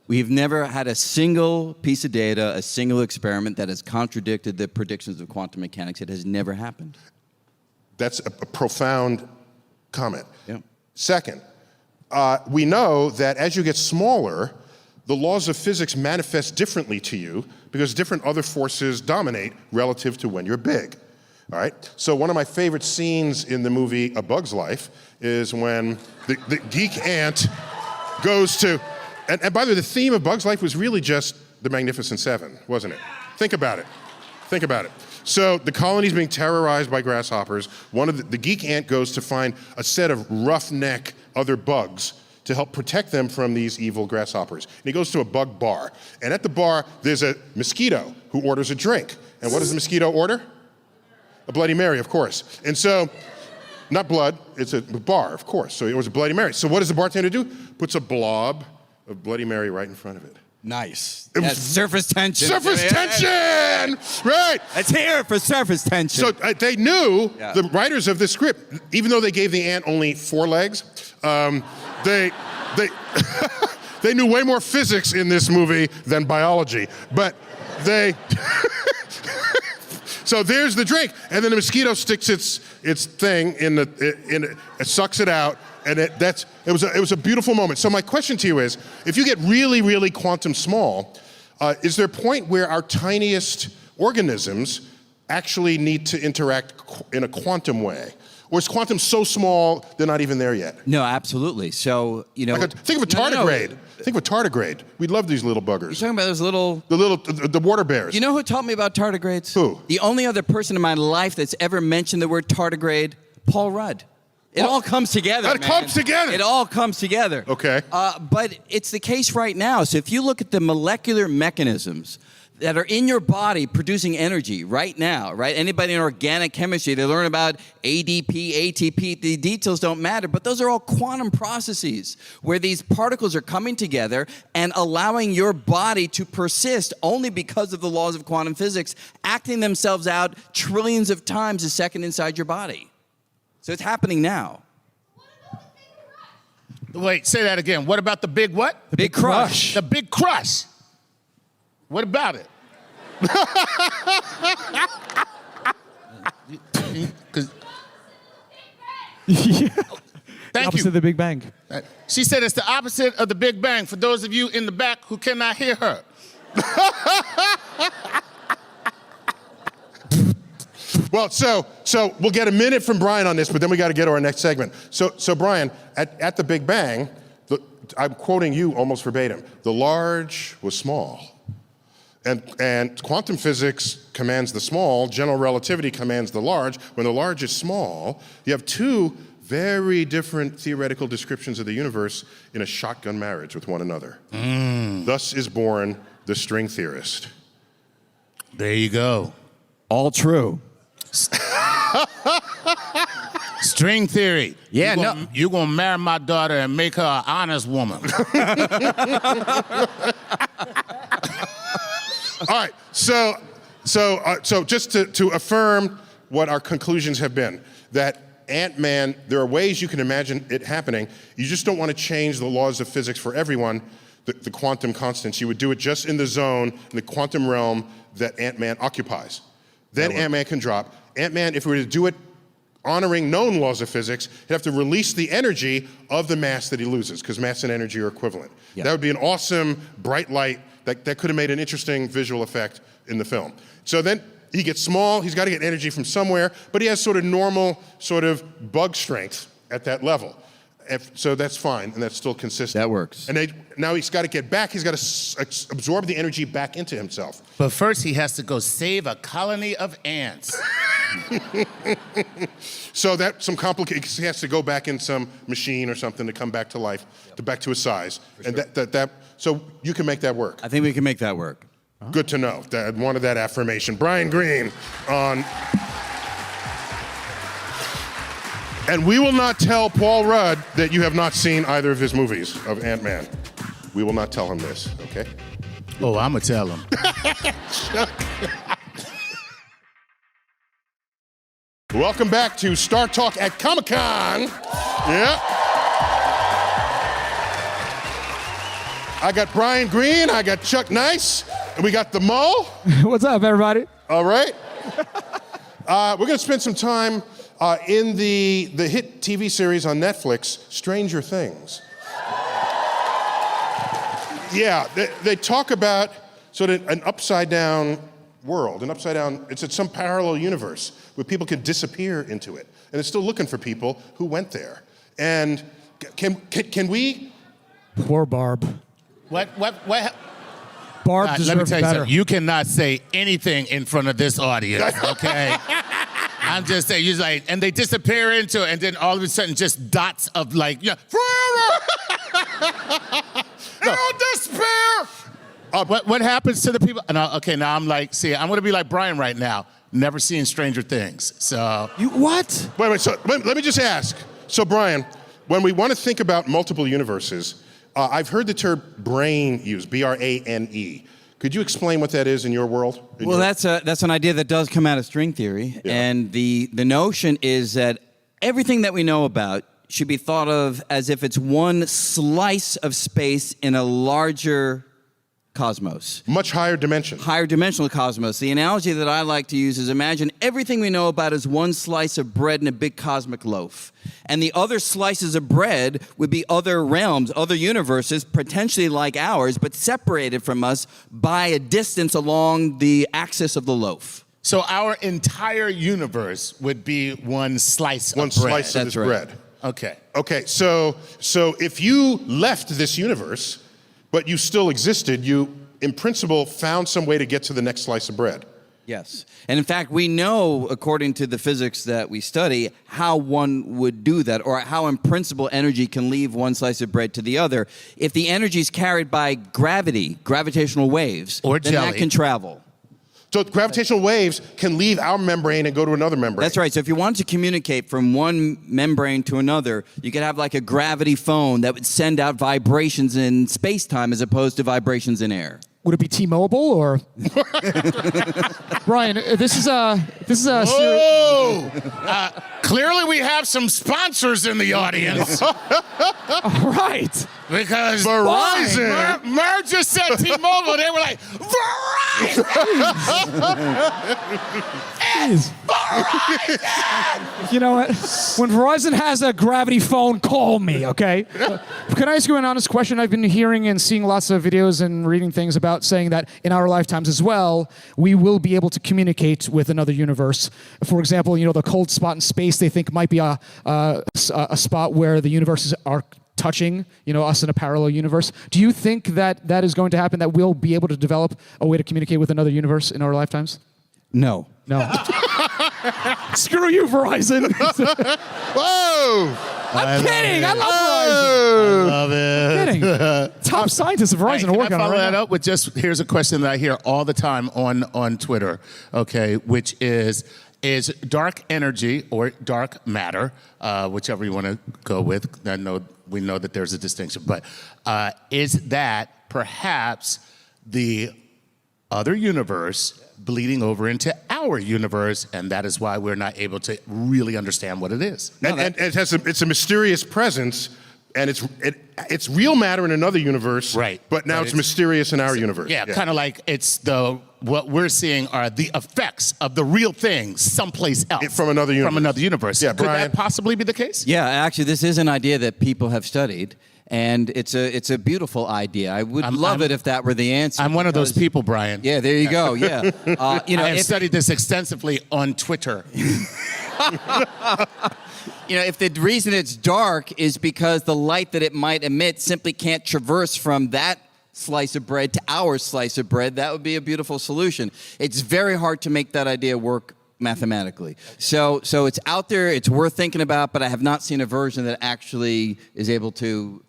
We've never had a single piece of data, a single experiment that has contradicted the predictions of quantum mechanics. It has never happened.
That's a profound comment.
Yeah.
Second, we know that as you get smaller, the laws of physics manifest differently to you because different other forces dominate relative to when you're big. All right? So one of my favorite scenes in the movie A Bug's Life is when the geek ant goes to, and by the way, the theme of Bug's Life was really just the Magnificent Seven, wasn't it? Think about it. Think about it. So the colony's being terrorized by grasshoppers. One of the geek ant goes to find a set of roughneck other bugs to help protect them from these evil grasshoppers. And he goes to a bug bar. And at the bar, there's a mosquito who orders a drink. And what does the mosquito order? A Bloody Mary, of course. And so, not blood, it's a bar, of course. So it was a Bloody Mary. So what does the bartender do? Puts a blob of Bloody Mary right in front of it.
Nice.
It was
That's surface tension.
Surface tension! Right!
Let's hear it for surface tension.
So they knew, the writers of this script, even though they gave the ant only 4 legs, they knew way more physics in this movie than biology. But they... So there's the drink, and then the mosquito sticks its thing it sucks it out, and it was a beautiful moment. So my question to you is, if you get really, really quantum small, is there a point where our tiniest organisms actually need to interact in a quantum way? Or is quantum so small they're not even there yet?
No, absolutely. So,
think of a tardigrade. Think of a tardigrade. We love these little buggers.
You're talking about those little...
The water bears.
You know who taught me about tardigrades?
Who?
The only other person in my life that's ever mentioned the word tardigrade, Paul Rudd. It all comes together,
It comes together.
It all comes together.
Okay.
But it's the case right now. So if you look at the molecular mechanisms that are in your body producing energy right now, right? Anybody in organic chemistry, they learn about ADP, ATP, the details don't matter, but those are all quantum processes where these particles are coming together and allowing your body to persist only because of the laws of quantum physics, acting themselves out trillions of times a second inside your body. So it's happening now.
Wait, say that again. What about the big what?
Big crush.
The big crush. What about it?
Yeah.
Thank
Opposite
you.
of the Big Bang.
She said it's the opposite of the Big Bang for those of you in the back who cannot hear her.
Well, so we'll get a minute from Brian on this, but then we got to get to our next segment. So Brian, at the Big Bang, I'm quoting you almost verbatim. The large was small, and quantum physics commands the small. General relativity commands the large. When the large is small, you have two very different theoretical descriptions of the universe in a shotgun marriage with one another. Thus is born the string theorist.
There you go.
All true.
String theory.
Yeah,
You're going to marry my daughter and make her an honest woman.
All right, so just to affirm what our conclusions have been, that Ant-Man, there are ways you can imagine it happening. You just don't want to change the laws of physics for everyone, the quantum constants. You would do it just in the zone, in the quantum realm that Ant-Man occupies. Then Ant-Man can drop. Ant-Man, if we were to do it honoring known laws of physics, he'd have to release the energy of the mass that he loses, because mass and energy are equivalent.
Yeah.
That would be an awesome bright light that could have made an interesting visual effect in the film. So then he gets small, he's got to get energy from somewhere, but he has sort of normal sort of bug strength at that level. So that's fine, and that's still consistent.
That works.
And now he's got to get back, he's got to absorb the energy back into himself.
But first, he has to go save a colony of ants.
So that's some complicated, he has to go back in some machine or something to come back to life, back to his size. And so you can make that work.
I think we can make that work.
Good to know. I wanted that affirmation. Brian Greene on... And we will not tell Paul Rudd that you have not seen either of his movies of Ant-Man. We will not tell him this, okay?
Oh, I'm going to tell him.
Welcome back to Startalk at Comic-Con. Yeah. I got Brian Greene, I got Chuck Nice, and we got the Mo.
What's up, everybody?
All right. We're going to spend some time in the hit TV series on Netflix, Stranger Things. Yeah, they talk about sort of an upside-down world, it's some parallel universe where people can disappear into it. And it's still looking for people who went there. And can we?
Poor Barb.
What?
Barb
Let me
deserves
tell you
better.
something. You cannot say anything in front of this audience, okay? I'm just saying, you're like, and they disappear into it, and then all of a sudden, just dots of like, yeah, forever. No despair. What happens to the people? Now I'm like, see, I'm gonna be like Brian right now. Never seen Stranger Things, so.
You what?
Wait, so let me just ask. So Brian, when we want to think about multiple universes, I've heard the term brain used, B-R-A-N-E. Could you explain what that is in your world?
Well, that's an idea that does come out of string theory,
Yeah.
and the notion is that everything that we know about should be thought of as if it's one slice of space in a larger cosmos.
Much higher dimension.
Higher dimensional cosmos. The analogy that I like to use is imagine everything we know about is one slice of bread in a big cosmic loaf. And the other slices of bread would be other realms, other universes, potentially like ours, but separated from us by a distance along the axis of the loaf.
So our entire universe would be one slice of bread.
One slice of
That's
this
right.
bread.
Okay.
Okay, so if you left this universe, but you still existed, you, in principle, found some way to get to the next slice of bread.
Yes. And in fact, we know, according to the physics that we study, how one would do that, or how in principle energy can leave one slice of bread to the other. If the energy is carried by gravity, gravitational waves,
Or
then
jelly.
that can travel.
So gravitational waves can leave our membrane and go to another membrane.
That's right. So if you wanted to communicate from one membrane to another, you could have like a gravity phone that would send out vibrations in space-time as opposed to vibrations in air.
Would it be T-Mobile or? Brian, this is a
Whoa! Clearly, we have some sponsors in the audience
All right.
because
Verizon.
Mer just said T-Mobile. They were like Verizon.
Jeez. You know what? When Verizon has a gravity phone, call me, okay? Can I ask you an honest question? I've been hearing and seeing lots of videos and reading things about saying that in our lifetimes as well, we will be able to communicate with another universe. For example, you know, the cold spot in space they think might be a spot where the universes are touching, you know, us in a parallel universe. Do you think that that is going to happen, that we'll be able to develop a way to communicate with another universe in our lifetimes?
No.
No. Screw you, Verizon.
Whoa!
I'm kidding. I love
I love it.
Verizon. Kidding. Top scientists of Verizon are working on it.
Follow
right
that
now.
up with just, here's a question that I hear all the time on Twitter, okay, which is dark energy or dark matter, whichever you want to go with, we know that there's a distinction, but is that perhaps the other universe bleeding over into our universe, and that is why we're not able to really understand what it is?
And it has it's a mysterious presence, and it's real matter in another universe,
right?
But now it's mysterious in our universe.
Yeah, kind of like it's what we're seeing are the effects of the real thing someplace else.
From another universe.
From another universe.
Yeah,
Could
Brian?
that possibly be the case?
Yeah, actually, this is an idea that people have studied, and it's a beautiful idea. I would love it if that were the answer.
I'm one of those
because-
people, Brian.
Yeah, there you go. Yeah, you know,
I have studied this extensively on Twitter.
You know, if the reason it's dark is because the light that it might emit simply can't traverse from that slice of bread to our slice of bread, that would be a beautiful solution. It's very hard to make that idea work mathematically. So it's out there, it's worth thinking about, but I have not seen a version that actually is able to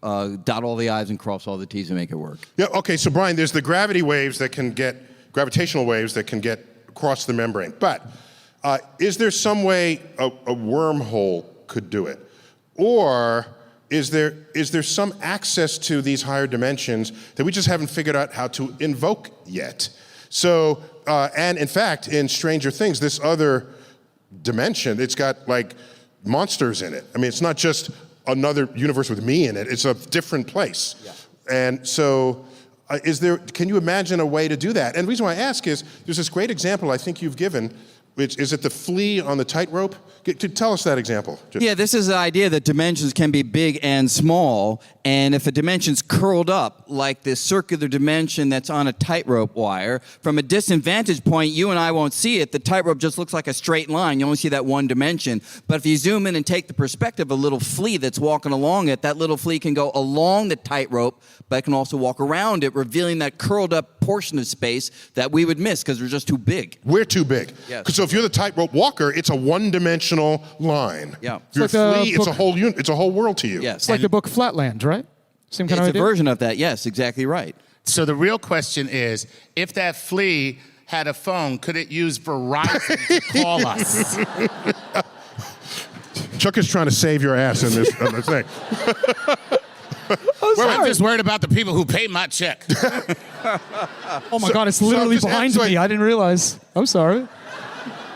dot all the I's and cross all the T's and make it work.
Yeah. Okay. So Brian, there's the gravitational waves that can get across the membrane. But is there some way a wormhole could do it, or is there some access to these higher dimensions that we just haven't figured out how to invoke yet? So, and in fact, in Stranger Things, this other dimension, it's got like monsters in it. I mean, it's not just another universe with me in it. It's a different place. Yeah. And so, can you imagine a way to do that? And the reason why I ask is, there's this great example I think you've given, which is it the flea on the tightrope? Tell us that example.
Yeah, this is the idea that dimensions can be big and small, and if a dimension's curled up, like this circular dimension that's on a tightrope wire, from a distant vantage point, you and I won't see it. The tightrope just looks like a straight line. You only see that one dimension. But if you zoom in and take the perspective of a little flea that's walking along it, that little flea can go along the tightrope, but it can also walk around it, revealing that curled up portion of space that we would miss because we're just too big.
We're too big.
Yes.
So if you're the tightrope walker, it's a one-dimensional line.
Yeah.
If you're
It's like
a
the
flea, it's a whole world to you.
Yes.
It's like the book Flatland, right? Same kind
It's
of
a
idea?
version of that. Yes, exactly right.
So the real question is, if that flea had a phone, could it use Verizon to call us?
Chuck is trying to save your ass in this thing.
I'm just worried about the people who pay my check.
Oh my God, it's literally
just
behind
answer-
me. I didn't realize. I'm sorry.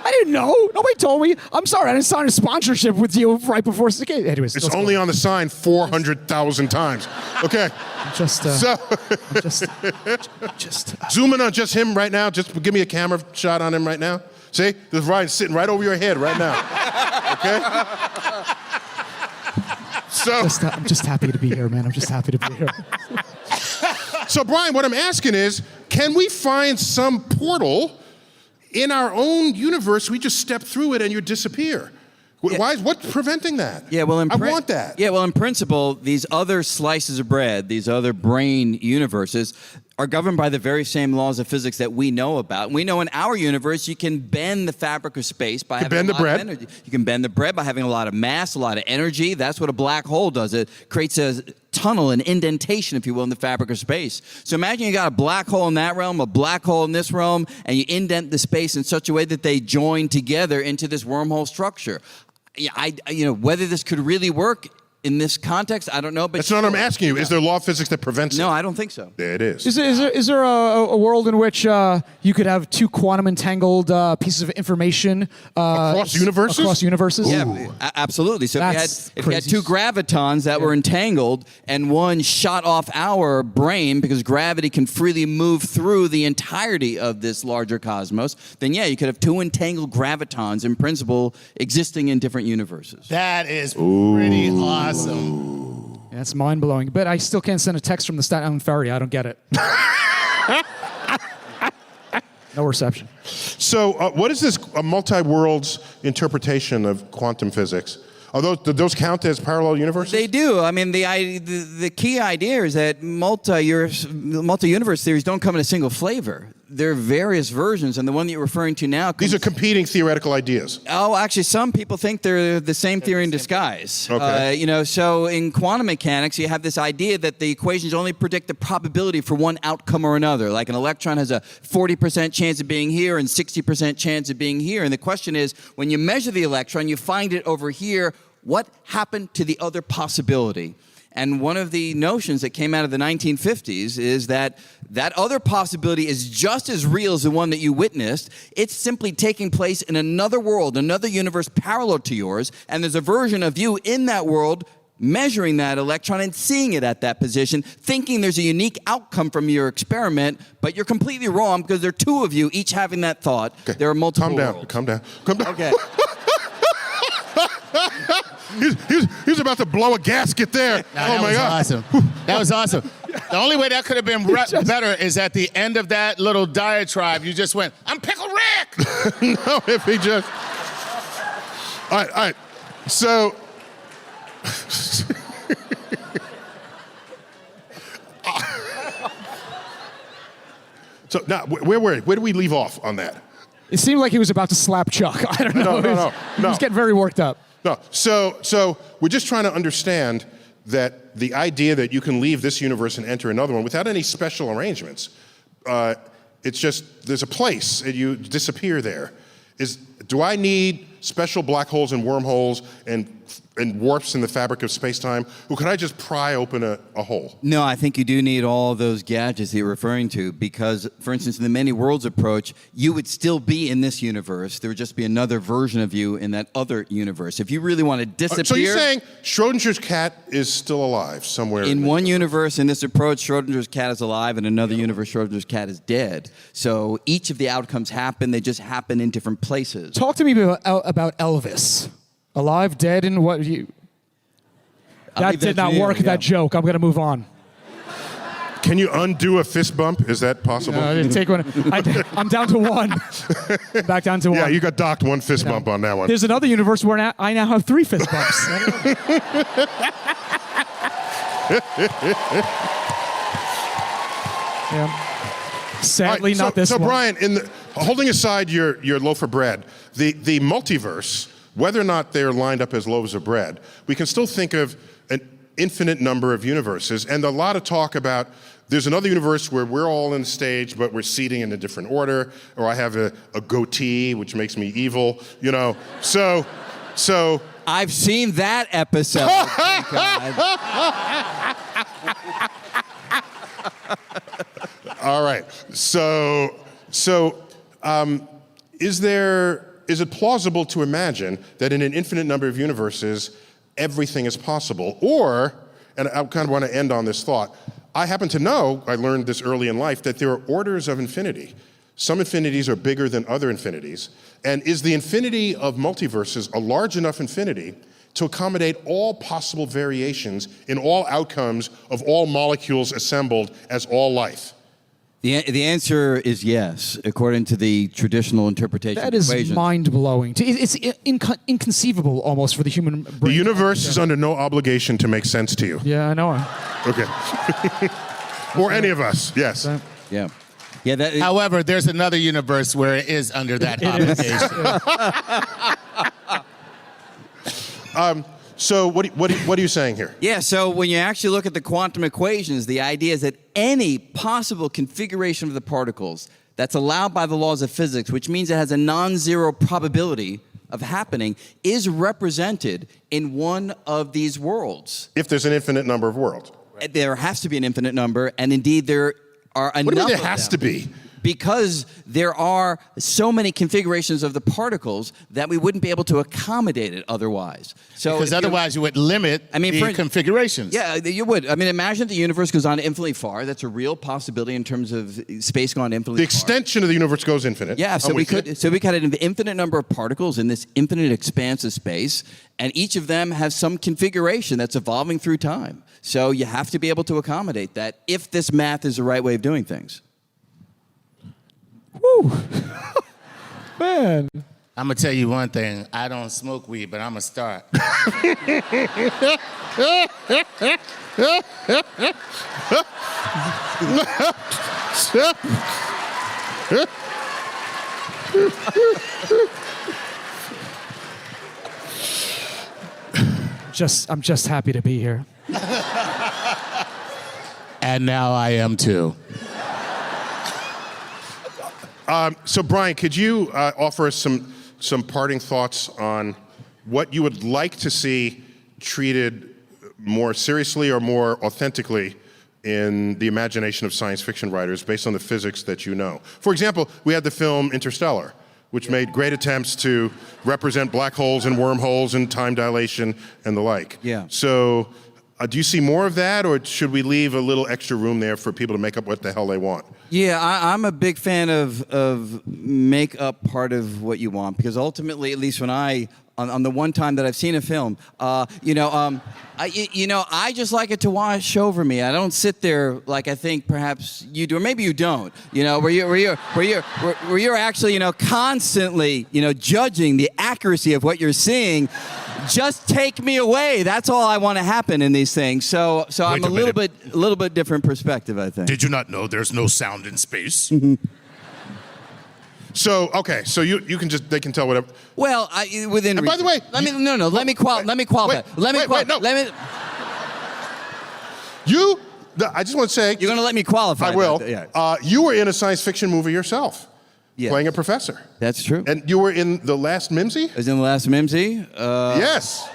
I didn't know. Nobody told me. I'm sorry. I didn't sign a sponsorship with you right before. Okay, anyways.
It's
let's go.
only on the sign 400,000 times. Okay.
Just,
So
just.
zoom in on just him right now. Just give me a camera shot on him right now. See? There's Ryan sitting right over your head right now. Okay? So,
I'm just happy to be here, man. I'm just happy to be here.
so Brian, what I'm asking is, can we find some portal in our own universe? We just step through it and you disappear. What's preventing that?
Yeah, well,
I want that.
Yeah, well, in principle, these other slices of bread, these other brain universes, are governed by the very same laws of physics that we know about. We know in our universe, you can bend the fabric of space by having
bend
a
the
lot
bread.
of energy. You can bend the bread by having a lot of mass, a lot of energy. That's what a black hole does. It creates a tunnel, an indentation, if you will, in the fabric of space. So imagine you got a black hole in that realm, a black hole in this realm, and you indent the space in such a way that they join together into this wormhole structure. Yeah, whether this could really work in this context, I don't know. But
That's not what I'm asking you. Is there a law of physics that prevents it?
No, I don't think so.
There it is.
Is there a world in which you could have two quantum entangled pieces of information
Across universes?
Across universes?
Yeah, absolutely. So
That's
if you had
crazy.
two gravitons that were entangled and one shot off our brain because gravity can freely move through the entirety of this larger cosmos, then yeah, you could have two entangled gravitons in principle existing in different universes.
That is pretty awesome.
That's mind blowing. But I still can't send a text from the Staten Island ferry. I don't get it. No reception.
So, what is this multi-worlds interpretation of quantum physics? Do those count as parallel universes?
They do. I mean, the key idea is that multi-universe theories don't come in a single flavor. There are various versions, and the one that you're referring to now
These are competing theoretical ideas.
Oh, actually, some people think they're the same theory in disguise.
Okay.
So in quantum mechanics, you have this idea that the equations only predict the probability for one outcome or another. Like an electron has a 40% chance of being here and 60% chance of being here. And the question is, when you measure the electron, you find it over here, what happened to the other possibility? And one of the notions that came out of the 1950s is that that other possibility is just as real as the one that you witnessed. It's simply taking place in another world, another universe parallel to yours, and there's a version of you in that world measuring that electron and seeing it at that position, thinking there's a unique outcome from your experiment, but you're completely wrong because there are two of you each having that thought. Okay. There are multiple worlds.
Calm down.
Okay.
He's about to blow a gasket there. Oh my God.
Awesome. That was awesome. The only way that could have been better is at the end of that little diatribe, you just went, "I'm Pickle Rick."
No, if he just. All right. So. So now, where did we leave off on that?
It seemed like he was about to slap Chuck. I don't know.
No.
He was getting very worked up.
No, so we're just trying to understand that the idea that you can leave this universe and enter another one without any special arrangements, it's just there's a place and you disappear there. Do I need special black holes and wormholes and warps in the fabric of space-time, or could I just pry open a hole?
No, I think you do need all those gadgets that you're referring to because, for instance, in the many worlds approach, you would still be in this universe. There would just be another version of you in that other universe. If you really want to disappear...
So you're saying Schrodinger's cat is still alive somewhere?
In one universe, in this approach, Schrodinger's cat is alive. In another universe, Schrodinger's cat is dead. So each of the outcomes happen. They just happen in different places.
Talk to me about Elvis. Alive, dead, and what you... That did not work, that joke. I'm going to move on.
Can you undo a fist bump? Is that possible?
I didn't take one. I'm down to one. Back down to one.
Yeah, you got docked one fist bump on that one.
There's another universe where I now have 3 fist bumps. Yeah. Sadly,
right,
not this one.
So, Brian, holding aside your loaf of bread, the multiverse, whether or not they're lined up as loaves of bread, we can still think of an infinite number of universes, and a lot of talk about there's another universe where we're all on the stage, but we're seating in a different order, or I have a goatee, which makes me evil, So
I've seen that episode. Thank God.
All right. So, is it plausible to imagine that in an infinite number of universes, everything is possible? Or, and I kind of want to end on this thought, I happen to know, I learned this early in life, that there are orders of infinity. Some infinities are bigger than other infinities. And is the infinity of multiverses a large enough infinity to accommodate all possible variations in all outcomes of all molecules assembled as all life?
The answer is yes, according to the traditional interpretation
That
of
is
equations.
mind-blowing. It's inconceivable almost for the human brain.
The universe is under no obligation to make sense to you.
Yeah, I know.
Okay. Or any of us, yes.
Yeah. Yeah.
However, there's another universe where it is under that obligation.
So what are you saying here?
Yeah, so when you actually look at the quantum equations, the idea is that any possible configuration of the particles that's allowed by the laws of physics, which means it has a non-zero probability of happening is represented in one of these worlds.
If there's an infinite number of worlds.
There has to be an infinite number, and indeed there are enough.
What do you mean
of
there has
them.
to be?
Because there are so many configurations of the particles that we wouldn't be able to accommodate it otherwise. So
Because otherwise you would limit the configurations.
Yeah, you would. I mean, imagine if the universe goes on infinitely far. That's a real possibility in terms of space going infinitely
The
far.
extension of the universe goes infinite.
Yeah, so we could have an infinite number of particles in this infinite expanse of space, and each of them has some configuration that's evolving through time. So you have to be able to accommodate that if this math is the right way of doing things.
Woo. Man.
I'm going to tell you one thing. I don't smoke weed, but I'm going to start.
I'm just happy to be here.
And now I am too.
So, Brian, could you offer us some parting thoughts on what you would like to see treated more seriously or more authentically in the imagination of science fiction writers based on the physics that you know? For example, we had the film Interstellar, which made great attempts to represent black holes and wormholes and time dilation and the like.
Yeah.
So, do you see more of that, or should we leave a little extra room there for people to make up what the hell they want?
Yeah, I'm a big fan of make up part of what you want, because ultimately, at least when on the one time that I've seen a film, I just like it to wash over me. I don't sit there like I think perhaps you do, or maybe you don't. Where you're actually constantly judging the accuracy of what you're seeing. Just take me away. That's all I want to happen in these things. So I'm a little bit different perspective, I think.
Did you not know there's no sound in space?
So you can they can tell whatever.
Well, within.
And by the way,
let me qualify.
I just want to say
You're going to let me qualify.
I will.
that, yeah.
You were in a science fiction movie yourself,
Yes.
playing a professor,
That's true.
and you were in The Last Mimsy.
I was in The Last Mimsy.
Yes.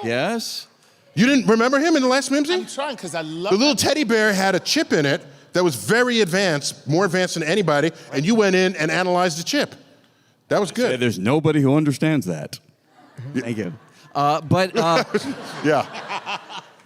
Yes.
You didn't remember him in The Last Mimsy?
I'm trying because I love
The little teddy bear had a chip in it that was very advanced, more advanced than anybody, and you went in and analyzed the chip. That was good.
There's nobody who understands that. Thank you.
Yeah.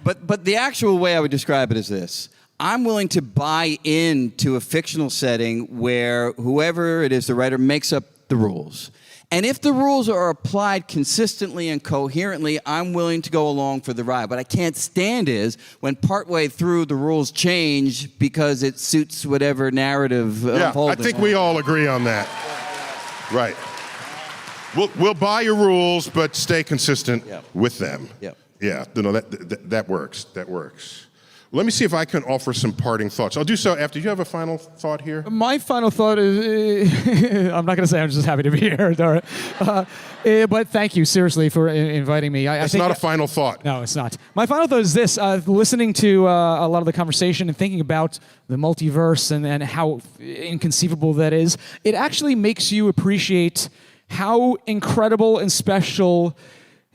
But the actual way I would describe it is this. I'm willing to buy into a fictional setting where whoever it is, the writer, makes up the rules. And if the rules are applied consistently and coherently, I'm willing to go along for the ride. What I can't stand is when partway through the rules change because it suits whatever narrative
Yeah, I
unfolding.
think we all agree on that. Right. We'll buy your rules, but stay consistent with them.
Yep.
Yeah, that works. That works. Let me see if I can offer some parting thoughts. I'll do so after. Do you have a final thought here?
My final thought is, I'm not going to say I'm just happy to be here, Dara. But thank you, seriously, for inviting me.
It's not a final thought.
No, it's not. My final thought is this. Listening to a lot of the conversation and thinking about the multiverse and how inconceivable that is, it actually makes you appreciate how incredible and special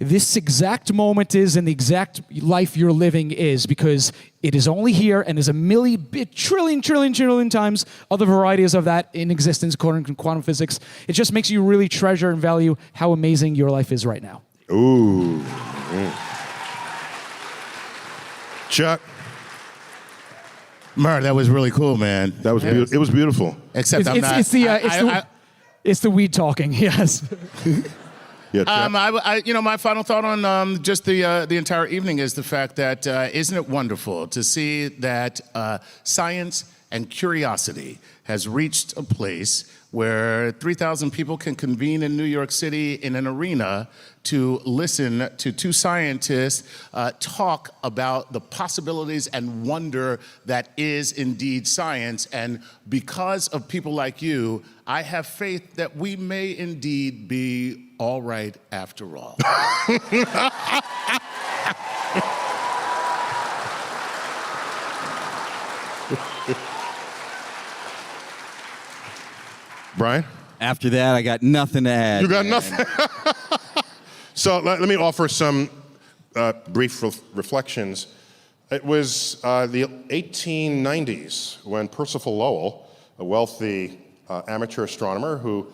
this exact moment is and the exact life you're living is, because it is only here and is a trillion times other varieties of that in existence according to quantum physics. It just makes you really treasure and value how amazing your life is right now.
Ooh. Chuck,
Mur, that was really cool, man.
that was beautiful. It was beautiful.
Except
It's the weed talking, yes.
Yeah, Chuck.
My final thought on just the entire evening is the fact that isn't it wonderful to see that science and curiosity has reached a place where 3,000 people can convene in New York City in an arena to listen to two scientists talk about the possibilities and wonder that is indeed science. And because of people like you, I have faith that we may indeed be all right after all.
Brian?
After that, I got nothing to add.
You got
man.
nothing? So let me offer some brief reflections. It was the 1890s when Percival Lowell, a wealthy amateur astronomer who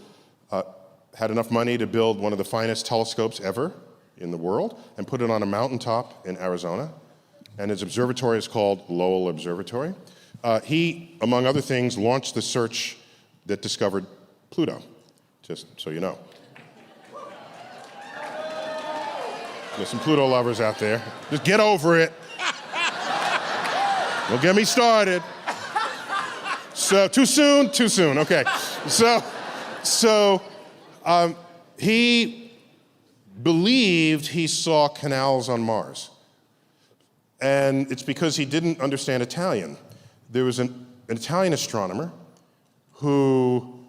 had enough money to build one of the finest telescopes ever in the world and put it on a mountaintop in Arizona. And his observatory is called Lowell Observatory. He, among other things, launched the search that discovered Pluto, just so you know. There's some Pluto lovers out there. Just get over it. Don't get me started. So, too soon? Too soon, okay. So he believed he saw canals on Mars. And it's because he didn't understand Italian. There was an Italian astronomer who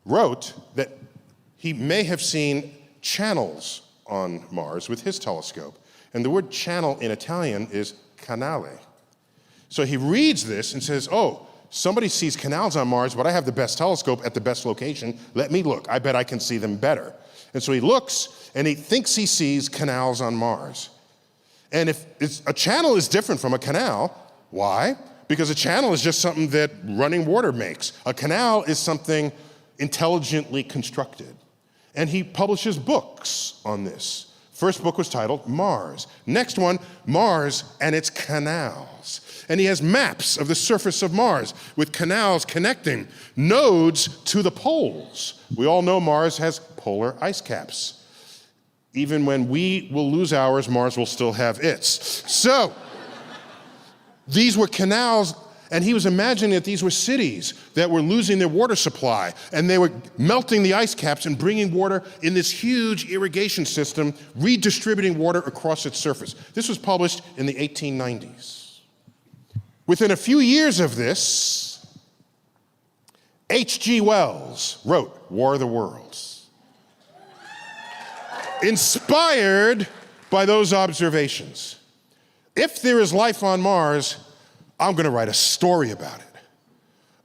wrote that he may have seen channels on Mars with his telescope. And the word channel in Italian is canale. So he reads this and says, oh, somebody sees canals on Mars, but I have the best telescope at the best location. Let me look. I bet I can see them better. And so he looks, and he thinks he sees canals on Mars. And if a channel is different from a canal, why? Because a channel is just something that running water makes. A canal is something intelligently constructed. And he publishes books on this. First book was titled Mars. Next one, Mars and its Canals. And he has maps of the surface of Mars with canals connecting nodes to the poles. We all know Mars has polar ice caps. Even when we will lose ours, Mars will still have its. So, these were canals, and he was imagining that these were cities that were losing their water supply, and they were melting the ice caps and bringing water in this huge irrigation system, redistributing water across its surface. This was published in the 1890s. Within a few years of this, H.G. Wells wrote War of the Worlds, inspired by those observations. If there is life on Mars, I'm going to write a story about it.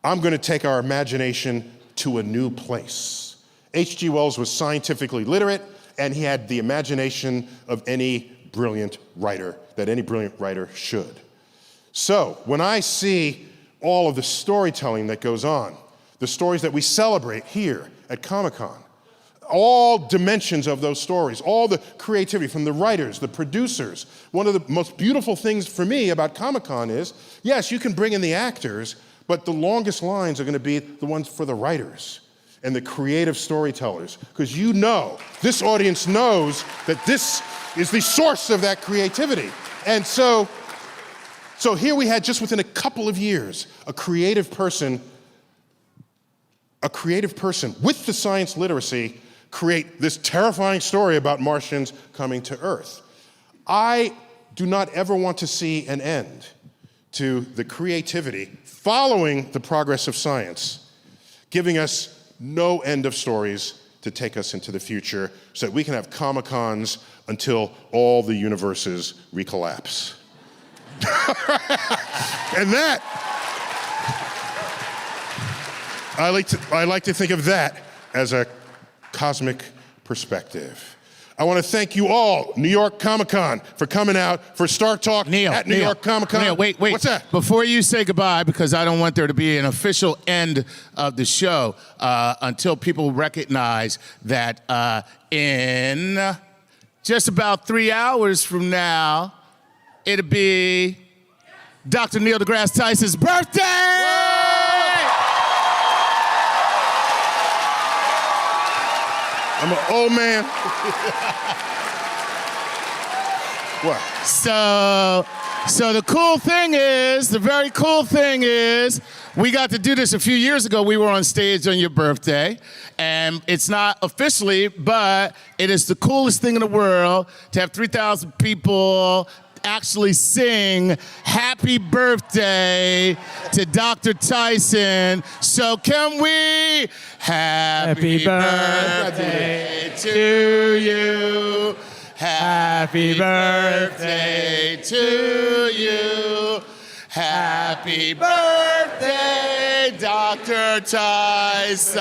I'm going to take our imagination to a new place. H.G. Wells was scientifically literate, and he had the imagination of any brilliant writer, that any brilliant writer should. So when I see all of the storytelling that goes on, the stories that we celebrate here at Comic-Con, all dimensions of those stories, all the creativity from the writers, the producers. One of the most beautiful things for me about Comic-Con is, yes, you can bring in the actors, but the longest lines are going to be the ones for the writers and the creative storytellers, because you know, this audience knows that this is the source of that creativity. And so here we had, just within a couple of years, a creative person with the science literacy create this terrifying story about Martians coming to Earth. I do not ever want to see an end to the creativity following the progress of science, giving us no end of stories to take us into the future so that we can have Comic-Cons until all the universes recollapse. And that, I like to think of that as a cosmic perspective. I want to thank you all, New York Comic-Con, for coming out for Startalk at New York Comic-Con.
Neil, wait.
What's that?
Before you say goodbye, because I don't want there to be an official end of the show until people recognize that in just about 3 hours from now, it'll be Dr. Neil deGrasse Tyson's birthday!
Whoa! I'm an old man. What?
So the very cool thing is, we got to do this a few years ago. We were on stage on your birthday, and it's not officially, but it is the coolest thing in the world to have 3,000 people actually sing happy birthday to Dr. Tyson. So can we happy birthday to you? Happy birthday to you. Happy birthday, Dr. Tyson.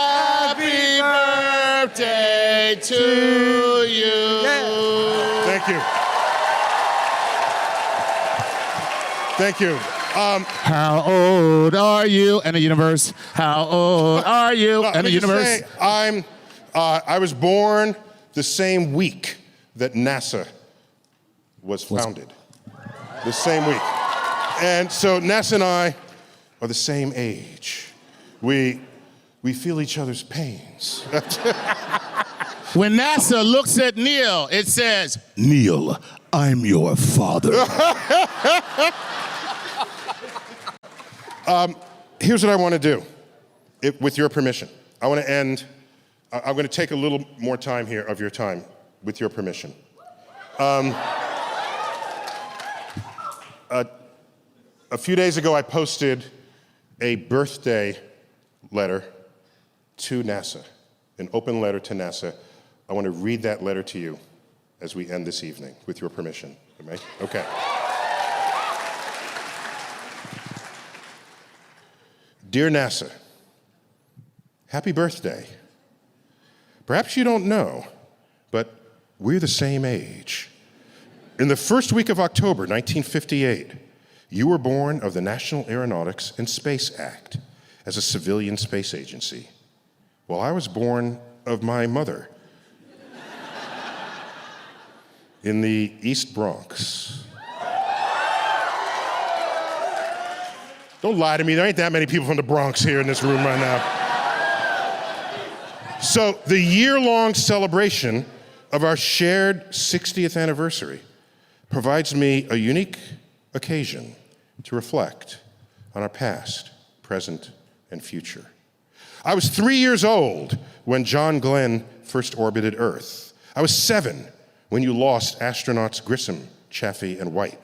Happy birthday to you.
Thank you. Thank you.
How old are you in the universe? How old are you in the universe?
Say, I was born the same week that NASA was founded. The same week. And so NASA and I are the same age. We feel each other's pains.
When NASA looks at Neil, it says, Neil, I'm your father.
Here's what I want to do, with your permission. I want to end, I'm going to take a little more time here of your time, with your permission. A few days ago, I posted a birthday letter to NASA, an open letter to NASA. I want to read that letter to you as we end this evening, with your permission. Okay. Dear NASA, happy birthday. Perhaps you don't know, but we're the same age. In the first week of October 1958, you were born of the National Aeronautics and Space Act as a civilian space agency, while I was born of my mother in the East Bronx. Don't lie to me, there ain't that many people from the Bronx here in this room right now. So the year-long celebration of our shared 60th anniversary provides me a unique occasion to reflect on our past, present, and future. I was 3 years old when John Glenn first orbited Earth. I was 7 when you lost astronauts Grissom, Chaffee, and White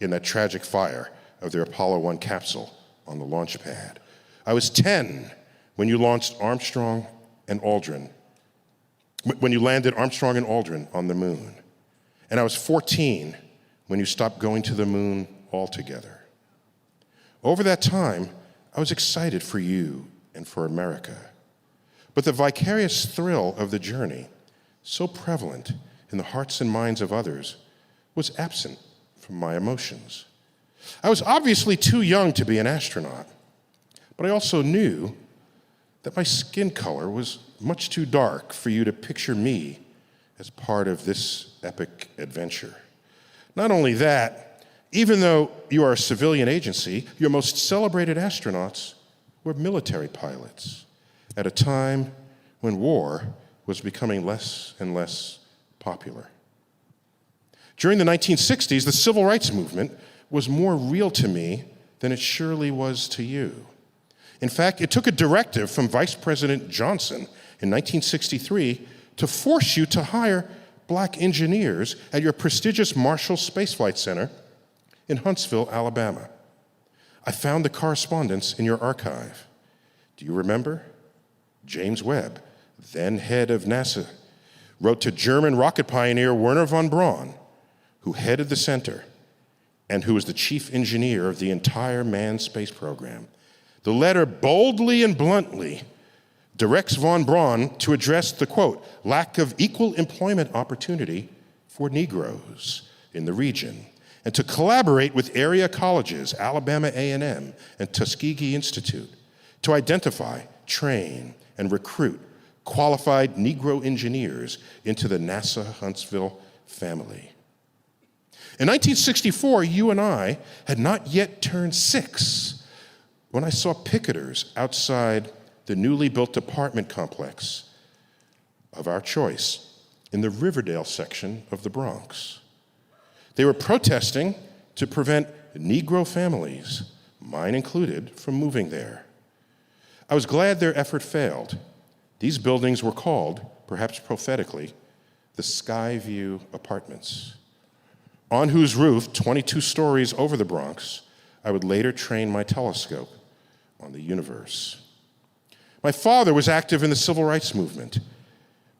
in that tragic fire of their Apollo 1 capsule on the launch pad. I was 10 when you launched Armstrong and Aldrin, when you landed Armstrong and Aldrin on the moon. And I was 14 when you stopped going to the moon altogether. Over that time, I was excited for you and for America. But the vicarious thrill of the journey, so prevalent in the hearts and minds of others, was absent from my emotions. I was obviously too young to be an astronaut, but I also knew that my skin color was much too dark for you to picture me as part of this epic adventure. Not only that, even though you are a civilian agency, your most celebrated astronauts were military pilots at a time when war was becoming less and less popular. During the 1960s, the civil rights movement was more real to me than it surely was to you. In fact, it took a directive from Vice President Johnson in 1963 to force you to hire black engineers at your prestigious Marshall Space Flight Center in Huntsville, Alabama. I found the correspondence in your archive. Do you remember? James Webb, then head of NASA, wrote to German rocket pioneer Wernher von Braun, who headed the center and who was the chief engineer of the entire manned space program. The letter boldly and bluntly directs von Braun to address the, quote, lack of equal employment opportunity for Negroes in the region, and to collaborate with area colleges, Alabama A&M and Tuskegee Institute, to identify, train, and recruit qualified Negro engineers into the NASA Huntsville family. In 1964, you and I had not yet turned 6 when I saw picketers outside the newly built apartment complex of our choice in the Riverdale section of the Bronx. They were protesting to prevent Negro families, mine included, from moving there. I was glad their effort failed. These buildings were called, perhaps prophetically, the Skyview Apartments, on whose roof, 22 stories over the Bronx, I would later train my telescope on the universe. My father was active in the civil rights movement,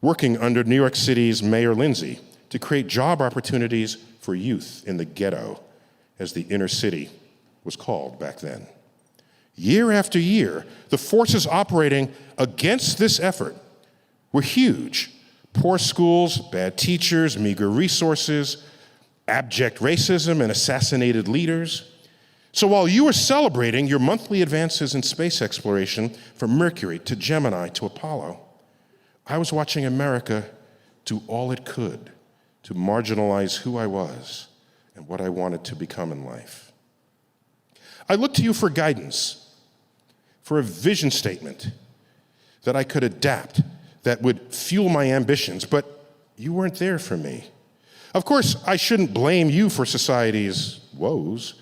working under New York City's Mayor Lindsay to create job opportunities for youth in the ghetto, as the inner city was called back then. year after year, the forces operating against this effort were huge. Poor schools, bad teachers, meager resources, abject racism, and assassinated leaders. So while you were celebrating your monthly advances in space exploration from Mercury to Gemini to Apollo, I was watching America do all it could to marginalize who I was and what I wanted to become in life. I looked to you for guidance, for a vision statement that I could adapt, that would fuel my ambitions, but you weren't there for me. Of course, I shouldn't blame you for society's woes.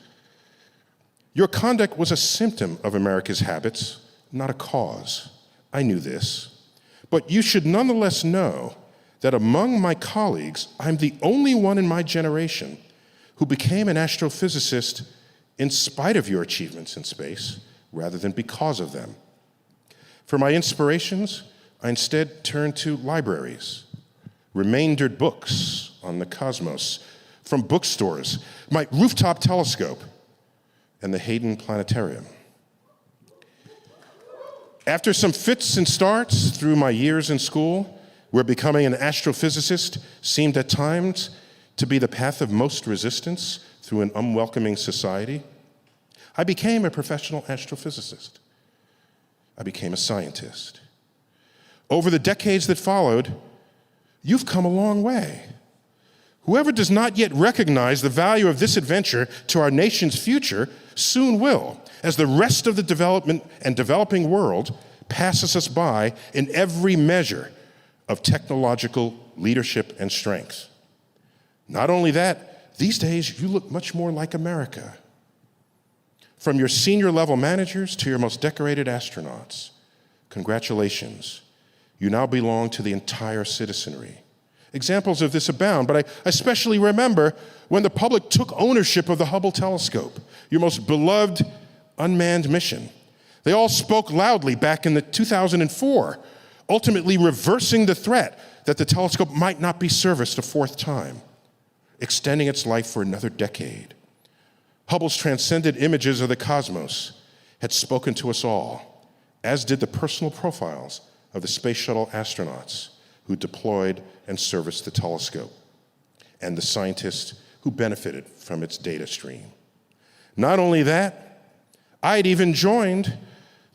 Your conduct was a symptom of America's habits, not a cause. I knew this. But you should nonetheless know that among my colleagues, I'm the only one in my generation who became an astrophysicist in spite of your achievements in space, rather than because of them. For my inspirations, I instead turned to libraries, remaindered books on the cosmos, from bookstores, my rooftop telescope, and the Hayden Planetarium. After some fits and starts through my years in school, where becoming an astrophysicist seemed at times to be the path of most resistance through an unwelcoming society, I became a professional astrophysicist. I became a scientist. Over the decades that followed, you've come a long way. Whoever does not yet recognize the value of this adventure to our nation's future soon will, as the rest of the development and developing world passes us by in every measure of technological leadership and strength. Not only that, these days you look much more like America. From your senior level managers to your most decorated astronauts, congratulations. You now belong to the entire citizenry. Examples of this abound, but I especially remember when the public took ownership of the Hubble telescope, your most beloved unmanned mission. They all spoke loudly back in 2004, ultimately reversing the threat that the telescope might not be serviced a fourth time, extending its life for another decade. Hubble's transcendent images of the cosmos had spoken to us all, as did the personal profiles of the space shuttle astronauts who deployed and serviced the telescope, and the scientists who benefited from its data stream. Not only that, I had even joined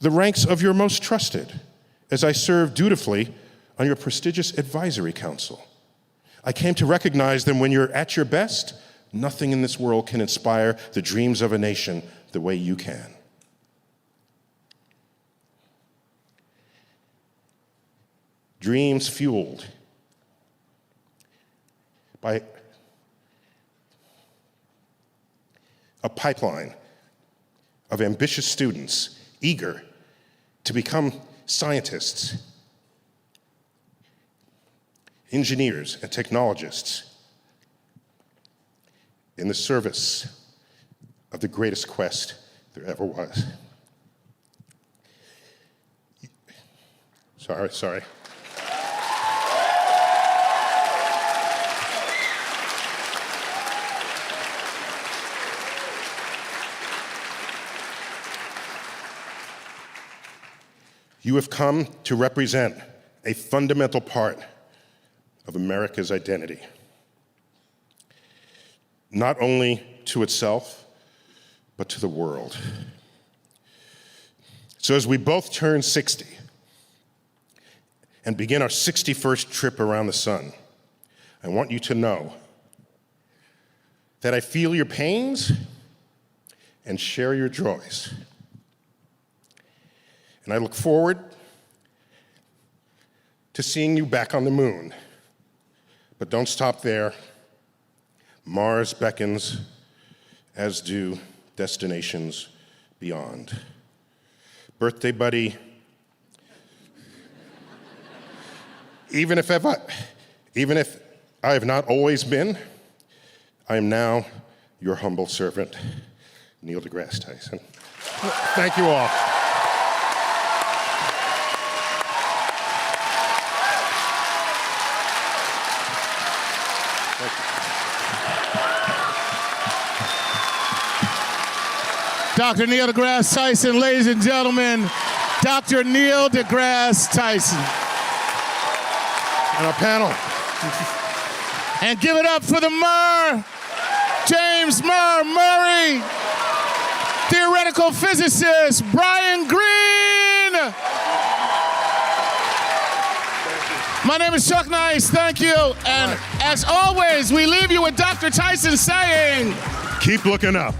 the ranks of your most trusted as I served dutifully on your prestigious advisory council. I came to recognize that when you're at your best, nothing in this world can inspire the dreams of a nation the way you can. Dreams fueled by a pipeline of ambitious students eager to become scientists, engineers, and technologists in the service of the greatest quest there ever was. Sorry. You have come to represent a fundamental part of America's identity, not only to itself, but to the world. So as we both turn 60 and begin our 61st trip around the sun, I want you to know that I feel your pains and share your joys. And I look forward to seeing you back on the moon. But don't stop there. Mars beckons, as do destinations beyond. Birthday buddy, even if I have not always been, I am now your humble servant, Neil deGrasse Tyson. Thank you all.
Dr. Neil deGrasse Tyson, ladies and gentlemen, Dr. Neil deGrasse Tyson.
And our panel.
And give it up for the Murr, James Murray, theoretical physicist, Brian Greene. My name is Chuck Nice, thank you. And as always, we leave you with Dr. Tyson saying,
Keep looking up.